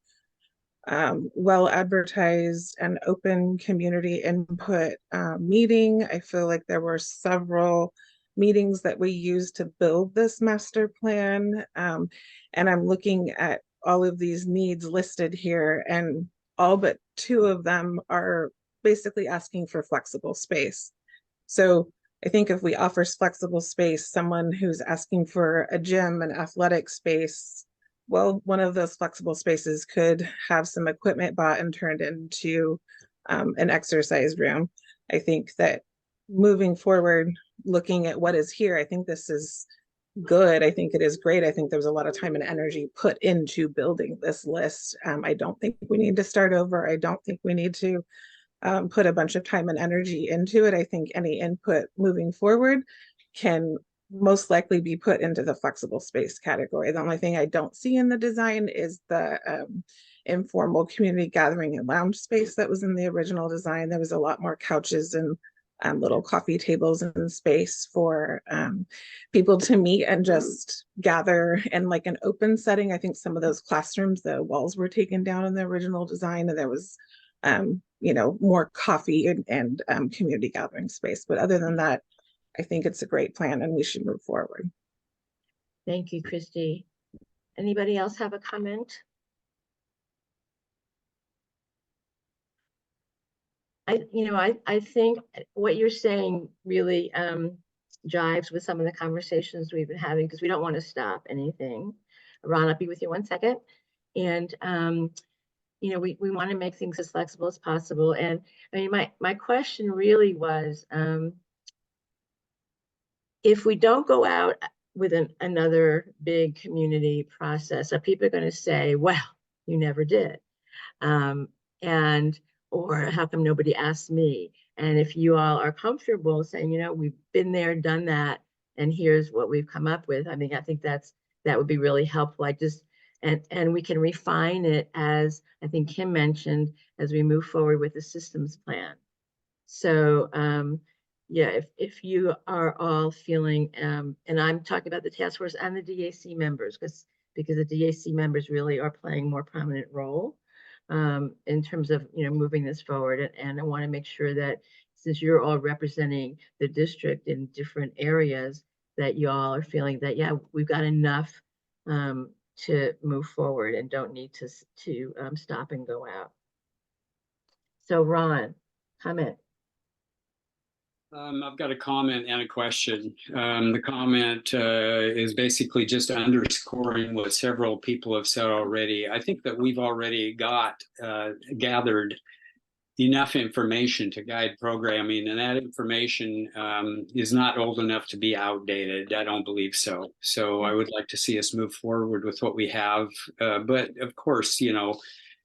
well advertised and open community input meeting. I feel like there were several meetings that we used to build this master plan, and I'm looking at all of these needs listed here, and all but 2 of them are basically asking for flexible space. So I think if we offer flexible space, someone who's asking for a gym, an athletic space, well, one of those flexible spaces could have some equipment bought and turned into an exercise room. I think that moving forward, looking at what is here, I think this is good. I think it is great. I think there was a lot of time and energy put into building this list. I don't think we need to start over. I don't think we need to put a bunch of time and energy into it. I think any input moving forward can most likely be put into the flexible space category. The only thing I don't see in the design is the informal community gathering and lounge space that was in the original design. There was a lot more couches and little coffee tables and space for people to meet and just gather in like an open setting. I think some of those classrooms, the walls were taken down in the original design, and there was more coffee and community gathering space. But other than that, I think it's a great plan and we should move forward. Thank you, Christy. Anybody else have a comment? I think what you're saying really jives with some of the conversations we've been having, because we don't want to stop anything. Ron, I'll be with you 1 second. And we want to make things as flexible as possible. And I mean, my question really was, if we don't go out with another big community process, are people going to say, well, you never did? Or how come nobody asked me? And if you all are comfortable saying, we've been there, done that, and here's what we've come up with, I think that would be really helpful. And we can refine it, as I think Kim mentioned, as we move forward with the systems plan. So yeah, if you are all feeling, and I'm talking about the task force and the DAC members, because the DAC members really are playing a more prominent role in terms of moving this forward. And I want to make sure that since you're all representing the district in different areas, that y'all are feeling that, yeah, we've got enough to move forward and don't need to stop and go out. So Ron, comment. I've got a comment and a question. The comment is basically just underscoring what several people have said already. I think that we've already gathered enough information to guide programming, and that information is not old enough to be outdated. I don't believe so. So I would like to see us move forward with what we have. But of course, you know,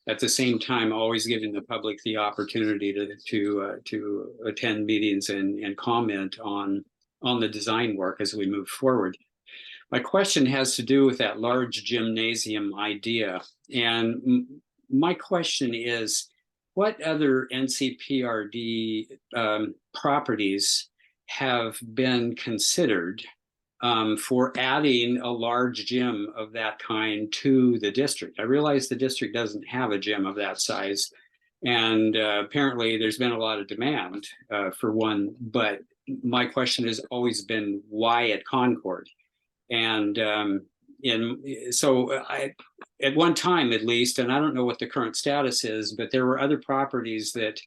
at the same time, always giving the public the opportunity to attend meetings and comment on the design work as we move forward. My question has to do with that large gymnasium idea. And my question is, what other NCPRD properties have been considered for adding a large gym of that kind to the district? I realize the district doesn't have a gym of that size, and apparently there's been a lot of demand for one, but my question has always been, why at Concord? And so at one time at least, and I don't know what the current status is, but there were other properties that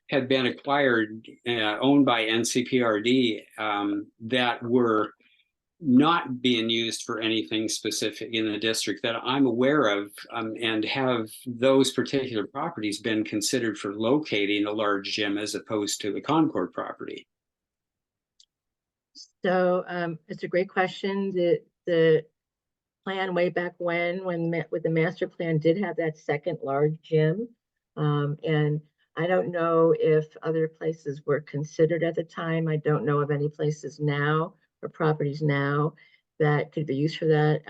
had been acquired, owned by NCPRD, that were not being used for anything specific in the district that I'm aware of, and have those particular properties been considered for locating a large gym as opposed to the Concord property? So it's a great question. The plan way back when with the master plan did have that second large gym. And I don't know if other places were considered at the time. I don't know of any places now or properties now that could be used for that.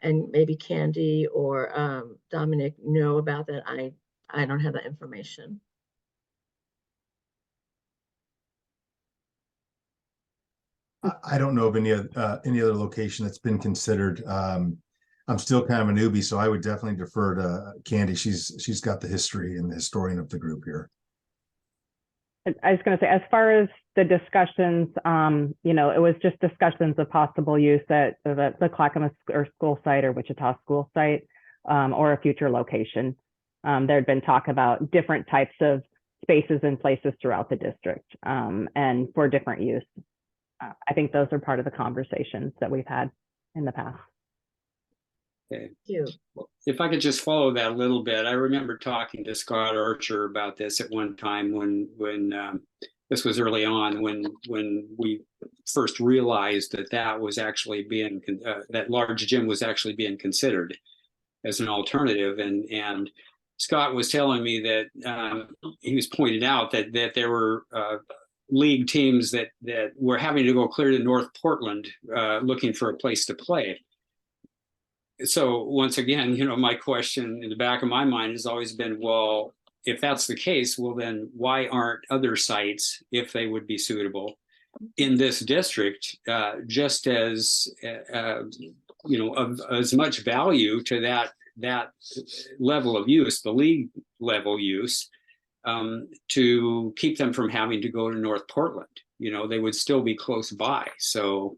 And maybe Candy or Dominic know about that. I don't have that information. I don't know of any other location that's been considered. I'm still kind of a newbie, so I would definitely defer to Candy. She's got the history and the historian of the group here. I was going to say, as far as the discussions, you know, it was just discussions of possible use at the Clackamas school site or Wichita school site, or a future location. There had been talk about different types of spaces and places throughout the district, and for different use. I think those are part of the conversations that we've had in the past. Okay. Thank you. If I could just follow that a little bit, I remember talking to Scott Archer about this at one time when this was early on, when we first realized that was actually being that large gym was actually being considered as an alternative, and Scott was telling me that he was pointing out that there were league teams that were having to go clear to North Portland looking for a place to play. So once again, you know, my question in the back of my mind has always been, well, if that's the case, well, then why aren't other sites, if they would be suitable in this district, just as, you know, of as much value to that level of use, the league level use, to keep them from having to go to North Portland? You know, they would still be close by. So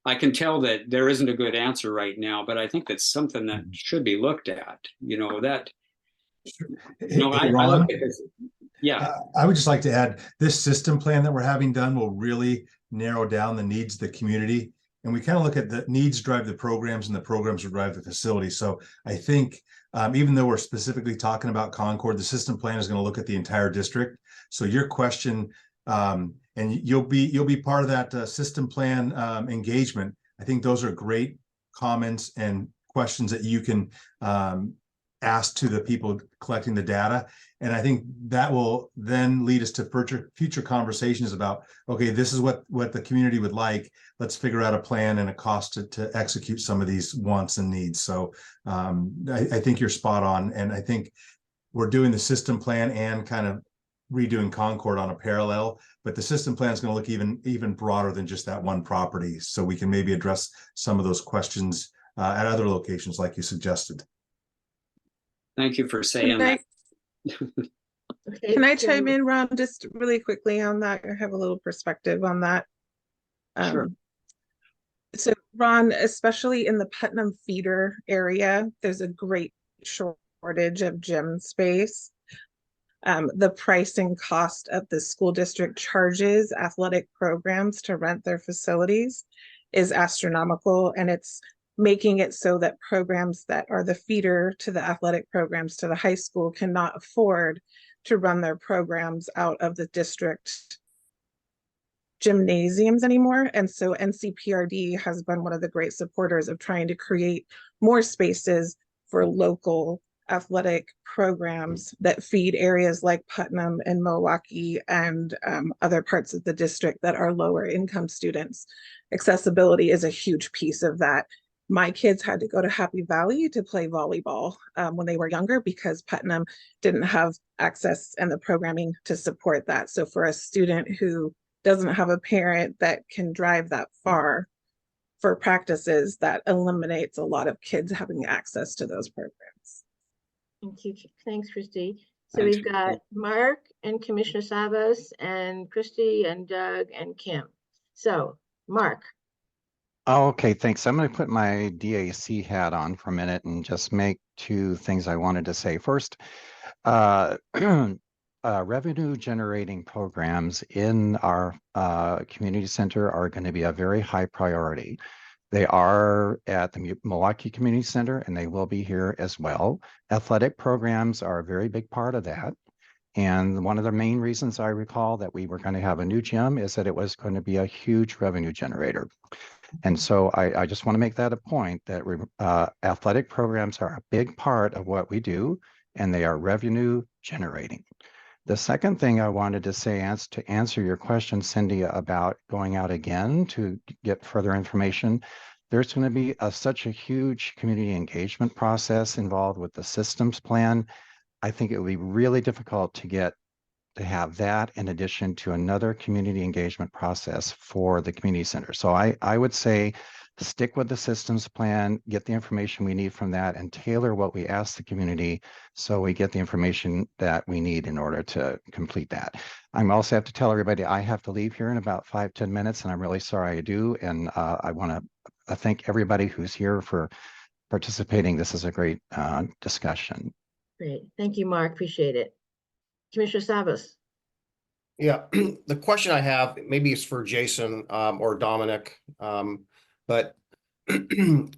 I can tell that there isn't a good answer right now, but I think that's something that should be looked at. You know, that, you know, I look at this. Yeah. I would just like to add, this system plan that we're having done will really narrow down the needs of the community. And we kind of look at the needs drive the programs and the programs will drive the facility. So I think even though we're specifically talking about Concord, the system plan is going to look at the entire district. So your question, and you'll be part of that system plan engagement. I think those are great comments and questions that you can ask to the people collecting the data. And I think that will then lead us to future conversations about, okay, this is what the community would like. Let's figure out a plan and a cost to execute some of these wants and needs. So I think you're spot on. And I think we're doing the system plan and kind of redoing Concord on a parallel, but the system plan is going to look even broader than just that one property. So we can maybe address some of those questions at other locations like you suggested. Thank you for saying that. Okay, Can I so- chime in, Ron, just really quickly on that? I have a little perspective on that. Sure. So Ron, especially in the Putnam feeder area, there's a great shortage of gym space. The price and cost of the school district charges athletic programs to rent their facilities is astronomical, and it's making it so that programs that are the feeder to the athletic programs to the high school cannot afford to run their programs out of the district gymnasiums anymore. And so NCPRD has been one of the great supporters of trying to create more spaces for local athletic programs that feed areas like Putnam and Milwaukee and other parts of the district that are lower income students. Accessibility is a huge piece of that. My kids had to go to Happy Valley to play volleyball when they were younger because Putnam didn't have access and the programming to support that. So for a student who doesn't have a parent that can drive that far for practices, that eliminates a lot of kids having access to those programs. Thank you. Thanks, Christy. So Thanks, we've got Mark and Commissioner Savas and Christy and Doug and Kim. So Mark. Oh, okay, thanks. I'm going to put my DAC hat on for a minute and just make two things I wanted to say. First, revenue generating programs in our community center are going to be a very high priority. They are at the Milwaukee Community Center and they will be here as well. Athletic programs are a very big part of that. And one of the main reasons I recall that we were going to have a new gym is that it was going to be a huge revenue generator. And so I just want to make that a point that athletic programs are a big part of what we do, and they are revenue generating. The second thing I wanted to say to answer your question, Cindy, about going out again to get further information, there's going to be such a huge community engagement process involved with the systems plan. I think it would be really difficult to have that in addition to another community engagement process for the community center. So I would say stick with the systems plan, get the information we need from that, and tailor what we ask the community so we get the information that we need in order to complete that. I'm also have to tell everybody I have to leave here in about 5-10 minutes, and I'm really sorry I do. And I want to thank everybody who's here for participating. This is a great discussion. Great. Thank you, Mark. Appreciate it. Commissioner Savas. Yeah, the question I have, maybe it's for Jason or Dominic, but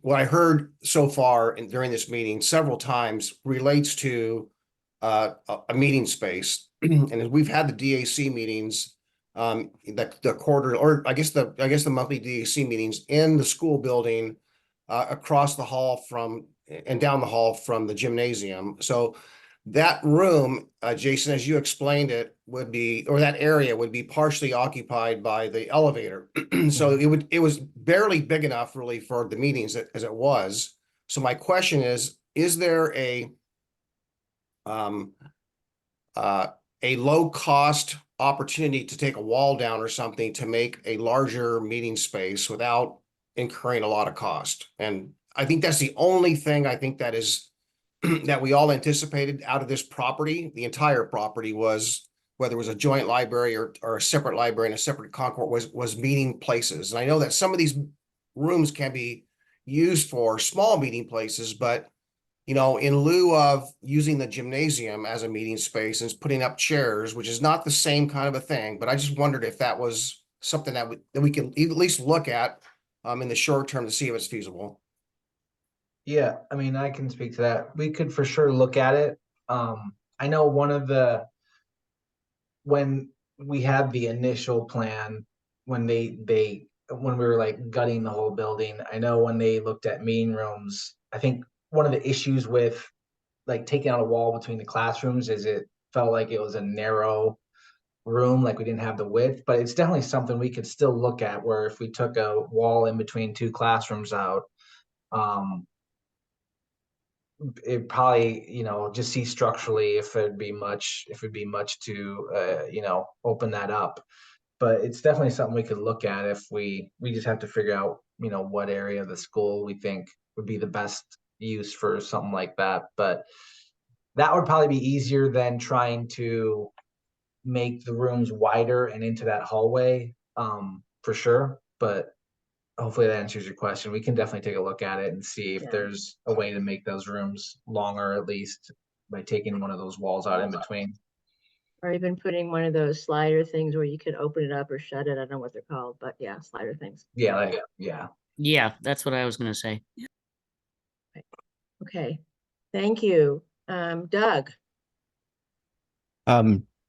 what I heard so far during this meeting several times relates to a meeting space. And as we've had the DAC meetings, the quarter, or I guess the monthly DAC meetings in the school building across the hall and down the hall from the gymnasium. So that room, Jason, as you explained it, that area would be partially occupied by the elevator. So it was barely big enough really for the meetings as it was. So my question is there a low cost opportunity to take a wall down or something to make a larger meeting space without incurring a lot of cost? And I think that's the only thing I think that is that we all anticipated out of this property. The entire property was, whether it was a joint library or a separate library and a separate concourse, was meeting places. And I know that some of these rooms can be used for small meeting places, but in lieu of using the gymnasium as a meeting space and putting up chairs, which is not the same kind of a thing, but I just wondered if that was something that we can at least look at in the short term to see if it's feasible. Yeah, I mean, I can speak to that. We could for sure look at it. I know when we had the initial plan, when when we were like gutting the whole building, I know when they looked at meeting rooms, I think one of the issues with like taking out a wall between the classrooms is it felt like it was a narrow room, like we didn't have the width, but it's definitely something we could still look at, where if we took a wall in between two classrooms out, it probably, just see structurally if it'd be much to, open that up. But it's definitely something we could look at if we just have to figure out, what area of the school we think would be the best use for something like that. But that would probably be easier than trying to make the rooms wider and into that hallway, for sure. But hopefully that answers your question. We can definitely take a look at it and see if there's a way to make those rooms longer, at least by taking one of those walls out in between. Or even putting one of those slider things where you can open it up or shut it. I don't know what they're called, but yeah, slider things. Yeah, Yeah, that's what I was going to say. Okay, thank you. Doug.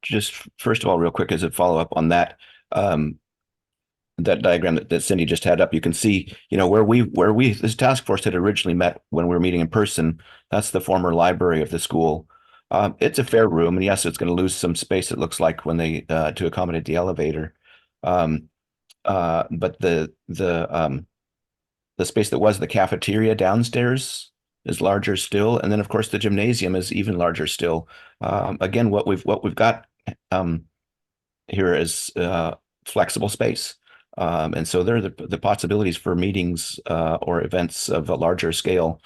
Just first of all, real quick, as a follow-up on that, that diagram that Cindy just had up, you can see, where this task force had originally met when we were meeting in person. That's the former library of the school. It's a fair room, and yes, it's going to lose some space, it looks like, when they to accommodate the elevator. But the space that was the cafeteria downstairs is larger still, and then of course the gymnasium is even larger still. Again, what we've got here is flexible space. And so there are the possibilities for meetings or events of a larger scale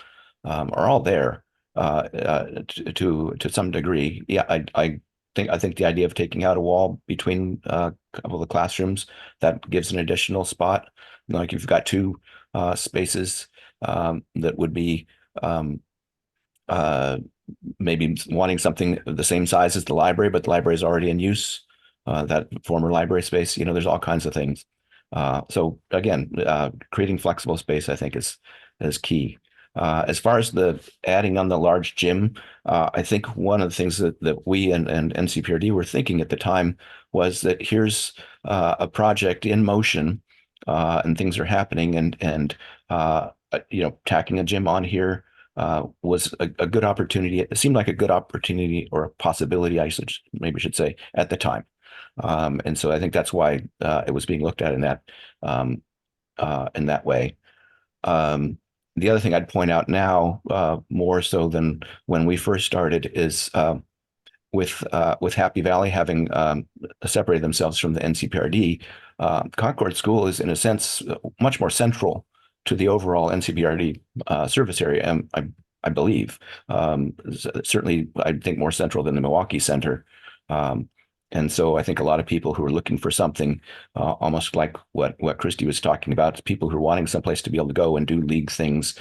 are all there to some degree. Yeah, I think the idea of taking out a wall between a couple of the classrooms, that gives an additional spot. Like you've got two spaces that would be maybe wanting something the same size as the library, but the library is already in use. That former library space, there's all kinds of things. So again, creating flexible space, I think, is key. As far as the adding on the large gym, I think one of the things that we and NCPRD were thinking at the time was that here's a project in motion, and things are happening, and tacking a gym on here was a good opportunity. It seemed like a good opportunity, or a possibility, maybe should say, at the time. And so I think that's why it was being looked at in that way. The other thing I'd point out now, more so than when we first started, is with Happy Valley having separated themselves from the NCPRD, Concord School is in a sense much more central to the overall NCPRD service area. I believe certainly I think more central than the Milwaukee Center. And so I think a lot of people who are looking for something almost like what Christy was talking about, people who are wanting someplace to be able to go and do league things.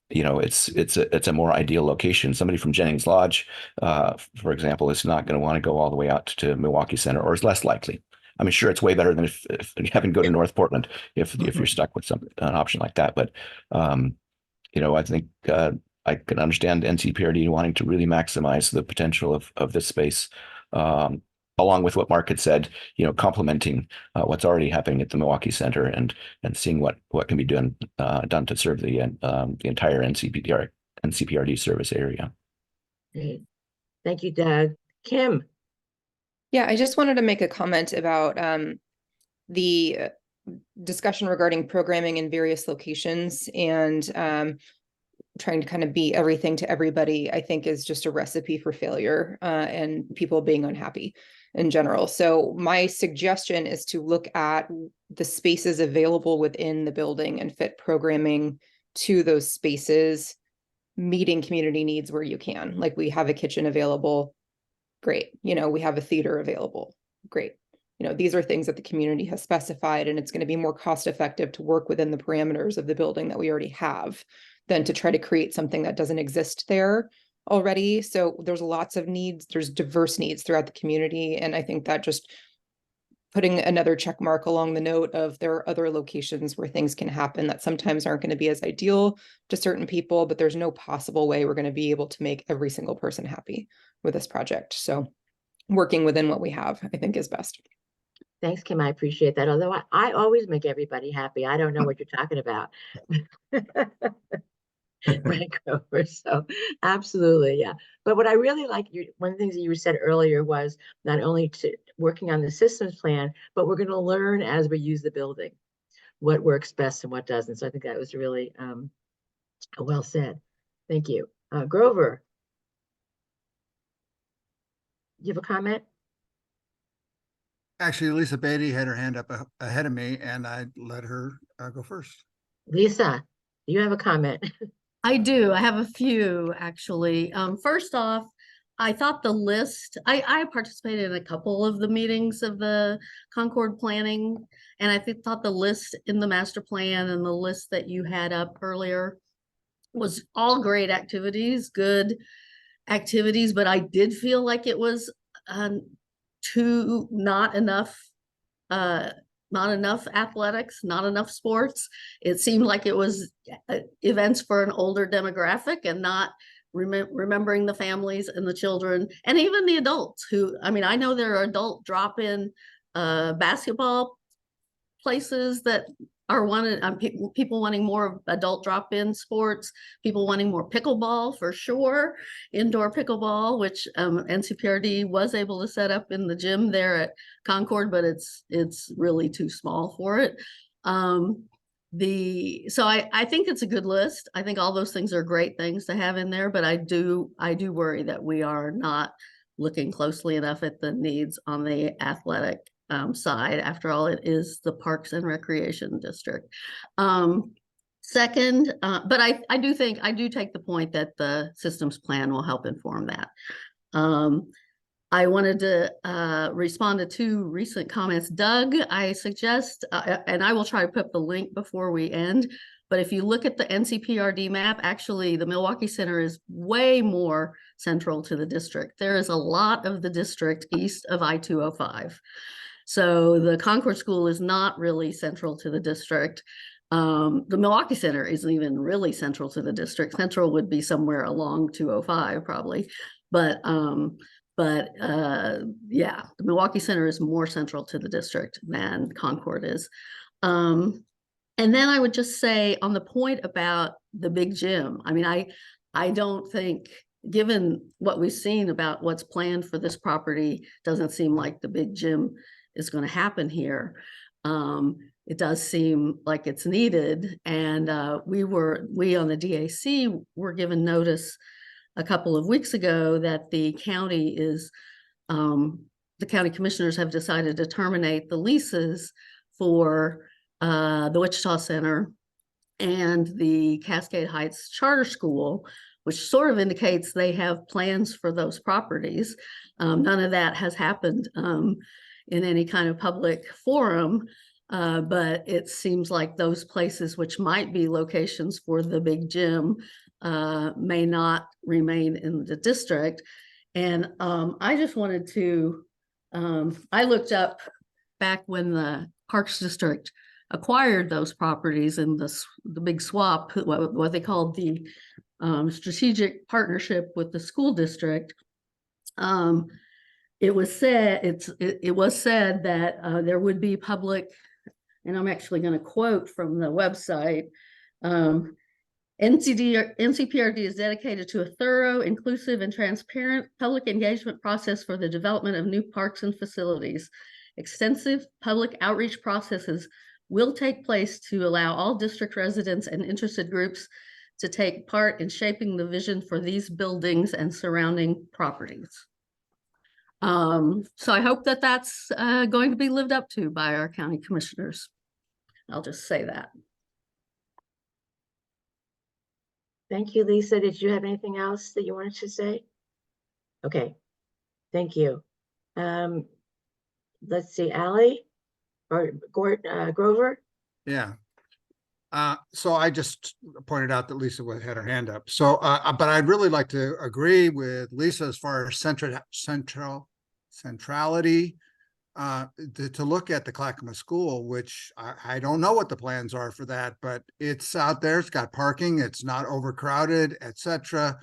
It's a more ideal location. Somebody from Jennings Lodge, for example, is not going to want to go all the way out to Milwaukee Center, or is less likely. I mean, sure, it's way better than if having to go to North Portland if you're stuck with an option like that. But I think I can understand NCPRD wanting to really maximize the potential of this space, along with what Mark had said, complementing what's already happening at the Milwaukee Center, and seeing what can be done to serve the entire NCPRD service area. Great. Thank you, Doug. Kim. Yeah, I just wanted to make a comment about the discussion regarding programming in various locations, and trying to kind of be everything to everybody, I think, is just a recipe for failure and people being unhappy in general. So my suggestion is to look at the spaces available within the building and fit programming to those spaces, meeting community needs where you can. Like, we have a kitchen available, great. We have a theater available, great. These are things that the community has specified, and it's going to be more cost effective to work within the parameters of the building that we already have than to try to create something that doesn't exist there already. So there's lots of needs, there's diverse needs throughout the community. And I think that just putting another check mark along the note of there are other locations where things can happen that sometimes aren't going to be as ideal to certain people, but there's no possible way we're going to be able to make every single person happy with this project. So working within what we have, I think, is best. Thanks, Kim. I appreciate that. Although I always make everybody happy. I don't know what you're talking about. Right, Grover. So absolutely, yeah. But what I really like, one of the things that you said earlier was not only working on the systems plan, but we're going to learn as we use the building what works best and what doesn't. So I think that was really well said. Thank you. Grover, you have a comment? Actually, Lisa Beatty had her hand up ahead of me, and I let her go first. Lisa, do you have a comment? I do. I have a few actually. First off, I thought the list, I participated in a couple of the meetings of the Concord planning, and I thought the list in the master plan and the list that you had up earlier was all great activities, good activities, but I did feel like it was not enough athletics, not enough sports. It seemed like it was events for an older demographic and not remembering the families and the children and even the adults who, I mean, I know there are adult drop-in basketball places that are wanted, people wanting more adult drop-in sports, people wanting more pickleball for sure, indoor pickleball, which NCPRD was able to set up in the gym there at Concord, but it's really too small for it. So I think it's a good list. I think all those things are great things to have in there, but I do worry that we are not looking closely enough at the needs on the athletic side. After all, it is the Parks and Recreation District. Second, but I do take the point that the systems plan will help inform that. I wanted to respond to two recent comments. Doug, I suggest, and I will try to put the link before we end, but if you look at the NCPRD map, actually the Milwaukee Center is way more central to the district. There is a lot of the district east of I-205. So the Concord School is not really central to the district. The Milwaukee Center isn't even really central to the district. Central would be somewhere along 205 probably. But yeah, the Milwaukee Center is more central to the district than Concord is. And then I would just say on the point about the big gym, I mean, I don't think, given what we've seen about what's planned for this property, doesn't seem like the big gym is going to happen here. It does seem like it's needed. And we on the DAC were given notice a couple of weeks ago that the county commissioners have decided to terminate the leases for the Wichita Center and the Cascade Heights Charter School, which sort of indicates they have plans for those properties. None of that has happened in any kind of public forum, but it seems like those places which might be locations for the big gym may not remain in the district. And I just wanted to, I looked up back when the Parks District acquired those properties in the big swap, what they called the strategic partnership with the school district. It was said that there would be public, and I'm actually going to quote from the website. NCPRD is dedicated to a thorough, inclusive, and transparent public engagement process for the development of new parks and facilities. Extensive public outreach processes will take place to allow all district residents and interested groups to take part in shaping the vision for these buildings and surrounding properties. So I hope that that's going to be lived up to by our county commissioners. I'll just say that. Thank you, Lisa. Did you have anything else that you wanted to say? Okay, thank you. Let's see, Allie or Grover? Yeah. So I just pointed out that Lisa had her hand up. So, but I'd really like to agree with Lisa as far as centrality, to look at the Clackamas School, which I don't know what the plans are for that, but it's out there. It's got parking. It's not overcrowded, etc.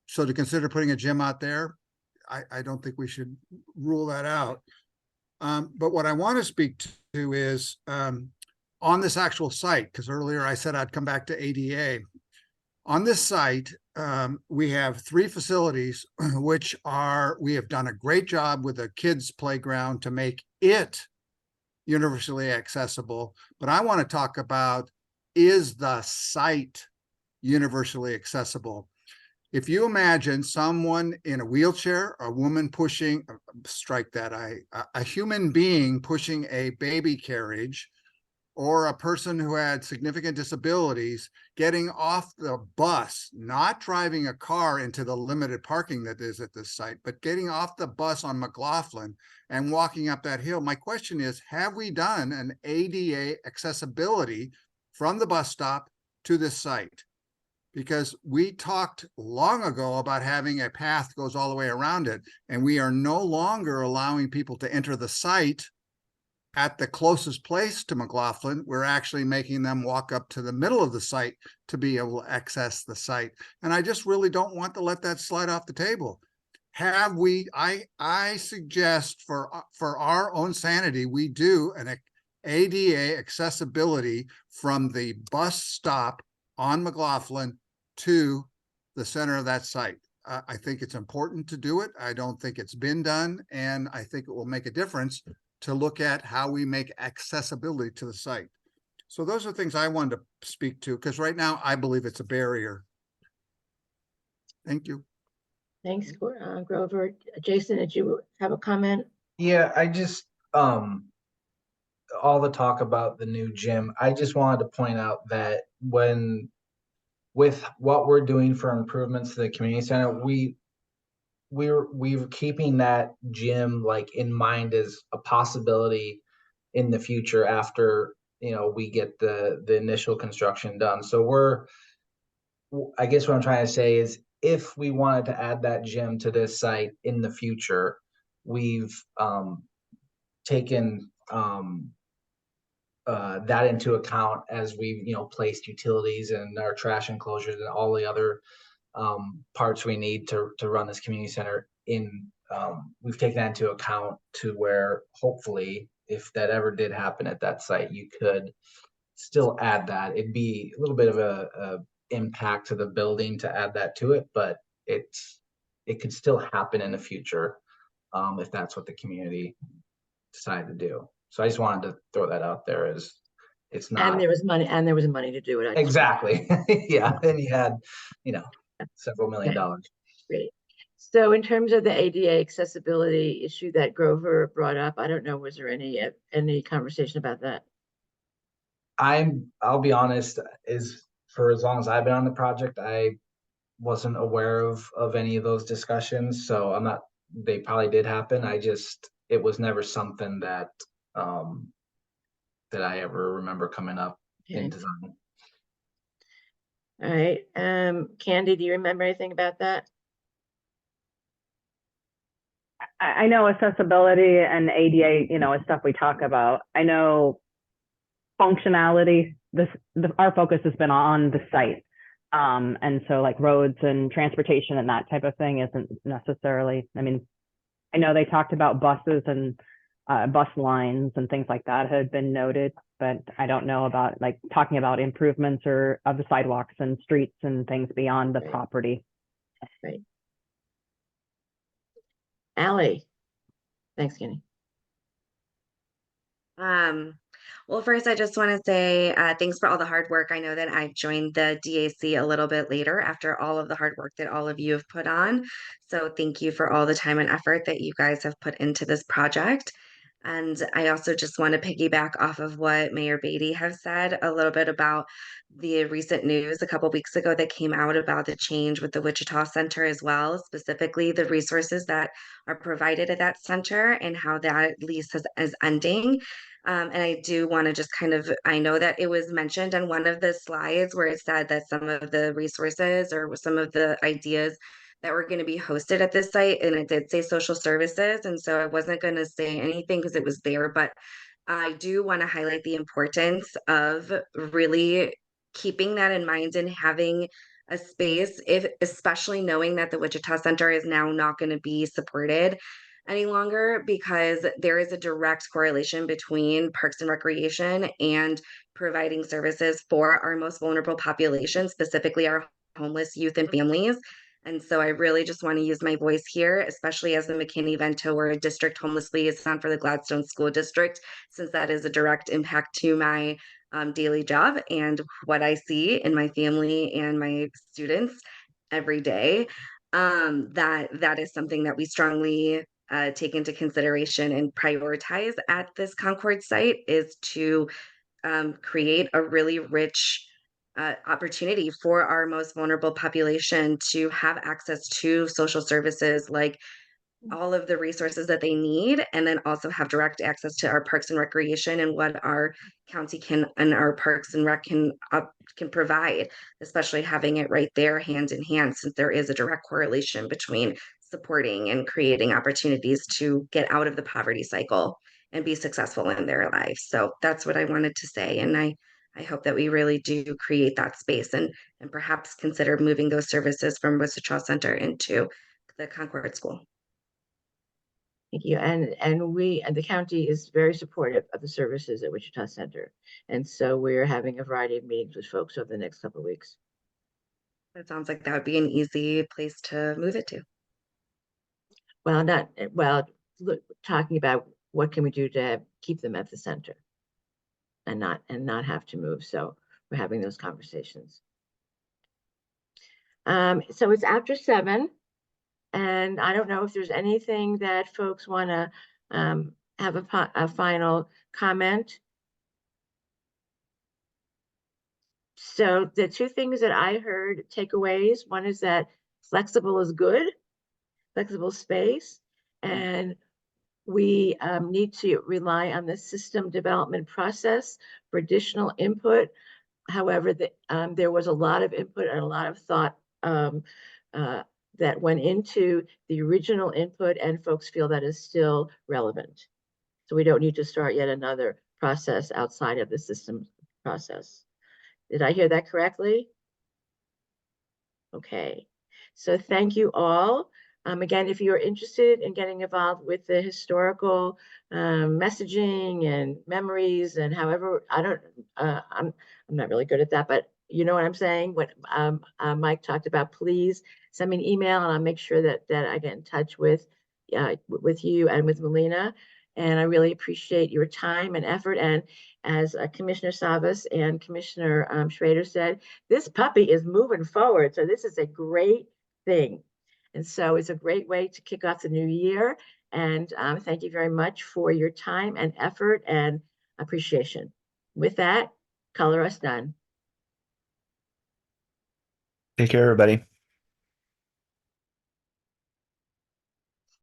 So to consider putting a gym out there, I don't think we should rule that out. But what I want to speak to is on this actual site, because earlier I said I'd come back to ADA. On this site, we have 3 facilities, which we have done a great job with a kids' playground to make it universally accessible. But I want to talk about, is the site universally accessible? If you imagine someone in a wheelchair, a woman pushing, strike that, a human being pushing a baby carriage, or a person who had significant disabilities getting off the bus, not driving a car into the limited parking that is at this site, but getting off the bus on McLaughlin and walking up that hill. My question is, have we done an ADA accessibility from the bus stop to this site? Because we talked long ago about having a path goes all the way around it, and we are no longer allowing people to enter the site at the closest place to McLaughlin. We're actually making them walk up to the middle of the site to be able to access the site. And I just really don't want to let that slide off the table. Have we, I suggest for our own sanity, we do an ADA accessibility from the bus stop on McLaughlin to the center of that site. I think it's important to do it. I don't think it's been done, and I think it will make a difference to look at how we make accessibility to the site. So those are things I wanted to speak to, because right now I believe it's a barrier. Thank you. Thanks, Grover. Jason, did you have a comment? Yeah, I just all the talk about the new gym, I just wanted to point out that with what we're doing for improvements to the community center, we're keeping that gym like in mind as a possibility in the future after, you know, we get the initial construction done. So I guess what I'm trying to say is, if we wanted to add that gym to this site in the future, we've taken that into account as we've, you know, placed utilities and our trash enclosures and all the other parts we need to run this community center in. We've taken that into account to where hopefully, if that ever did happen at that site, you could still add that. It'd be a little bit of a impact to the building to add that to it, but it could still happen in the future if that's what the community decided to do. So I just wanted to throw that out there as it's not. And there was money to do it. Exactly. Yeah. And you had, you know, several $1 million. Great. So in terms of the ADA accessibility issue that Grover brought up, I don't know, was there any conversation about that? I'll be honest, for as long as I've been on the project, I wasn't aware of any of those discussions. So I'm not, they probably did happen. It was never something that that I ever remember coming up in design. All right. Candy, do you remember anything about that? I know accessibility and ADA, you know, is stuff we talk about. I know functionality, our focus has been on the site. And so like roads and transportation and that type of thing isn't necessarily, I mean, I know they talked about buses and bus lines and things like that had been noted, but I don't know about like talking about improvements or of the sidewalks and streets and things beyond the property. Right. Allie. Thanks, Kenny. Well, first, I just want to say thanks for all the hard work. I know that I joined the DAC a little bit later after all of the hard work that all of you have put on. So thank you for all the time and effort that you guys have put into this project. And I also just want to piggyback off of what Mayor Beatty has said a little bit about the recent news a couple weeks ago that came out about the change with the Wichita Center as well, specifically the resources that are provided at that center and how that lease is ending. And I do want to just I know that it was mentioned on one of the slides where it said that some of the resources or some of the ideas that were going to be hosted at this site, and it did say social services. And so I wasn't going to say anything because it was there, but I do want to highlight the importance of really keeping that in mind and having a space, especially knowing that the Wichita Center is now not going to be supported any longer, because there is a direct correlation between Parks and Recreation and providing services for our most vulnerable population, specifically our homeless youth and families. And so I really just want to use my voice here, especially as the McKinney-Vento or district homeless liaison for the Gladstone School District, since that is a direct impact to my daily job and what I see in my family and my students every day. That is something that we strongly take into consideration and prioritize at this Concord site, is to create a really rich opportunity for our most vulnerable population to have access to social services, like all of the resources that they need, and then also have direct access to our parks and recreation and what our county can and our parks and rec can provide, especially having it right there hand in hand, since there is a direct correlation between supporting and creating opportunities to get out of the poverty cycle and be successful in their lives. So that's what I wanted to say. And I hope that we really do create that space and perhaps consider moving those services from Wichita Center into the Concord School. Thank you. And the county is very supportive of the services at Wichita Center. And so we're having a variety of meetings with folks over the next couple of weeks. It sounds like that would be an easy place to move it to. Look, talking about what can we do to keep them at the center and not have to move. So we're having those conversations. So it's after 7. And I don't know if there's anything that folks want to have a final comment. So the two things that I heard takeaways, one is that flexible is good, flexible space, and we need to rely on the system development process for additional input. However, there was a lot of input and a lot of thought that went into the original input, and folks feel that is still relevant. So we don't need to start yet another process outside of the system process. Did I hear that correctly? Okay, so thank you all. Again, if you're interested in getting involved with the historical messaging and memories and however, I'm not really good at that, but you know what I'm saying? What Mike talked about, please send me an email and I'll make sure that I get in touch with you and with Melina. And I really appreciate your time and effort. And as Commissioner Savas and Commissioner Schrader said, this puppy is moving forward. So this is a great thing. And so it's a great way to kick off the new year. And thank you very much for your time and effort and appreciation. With that, color us done. Take care, everybody.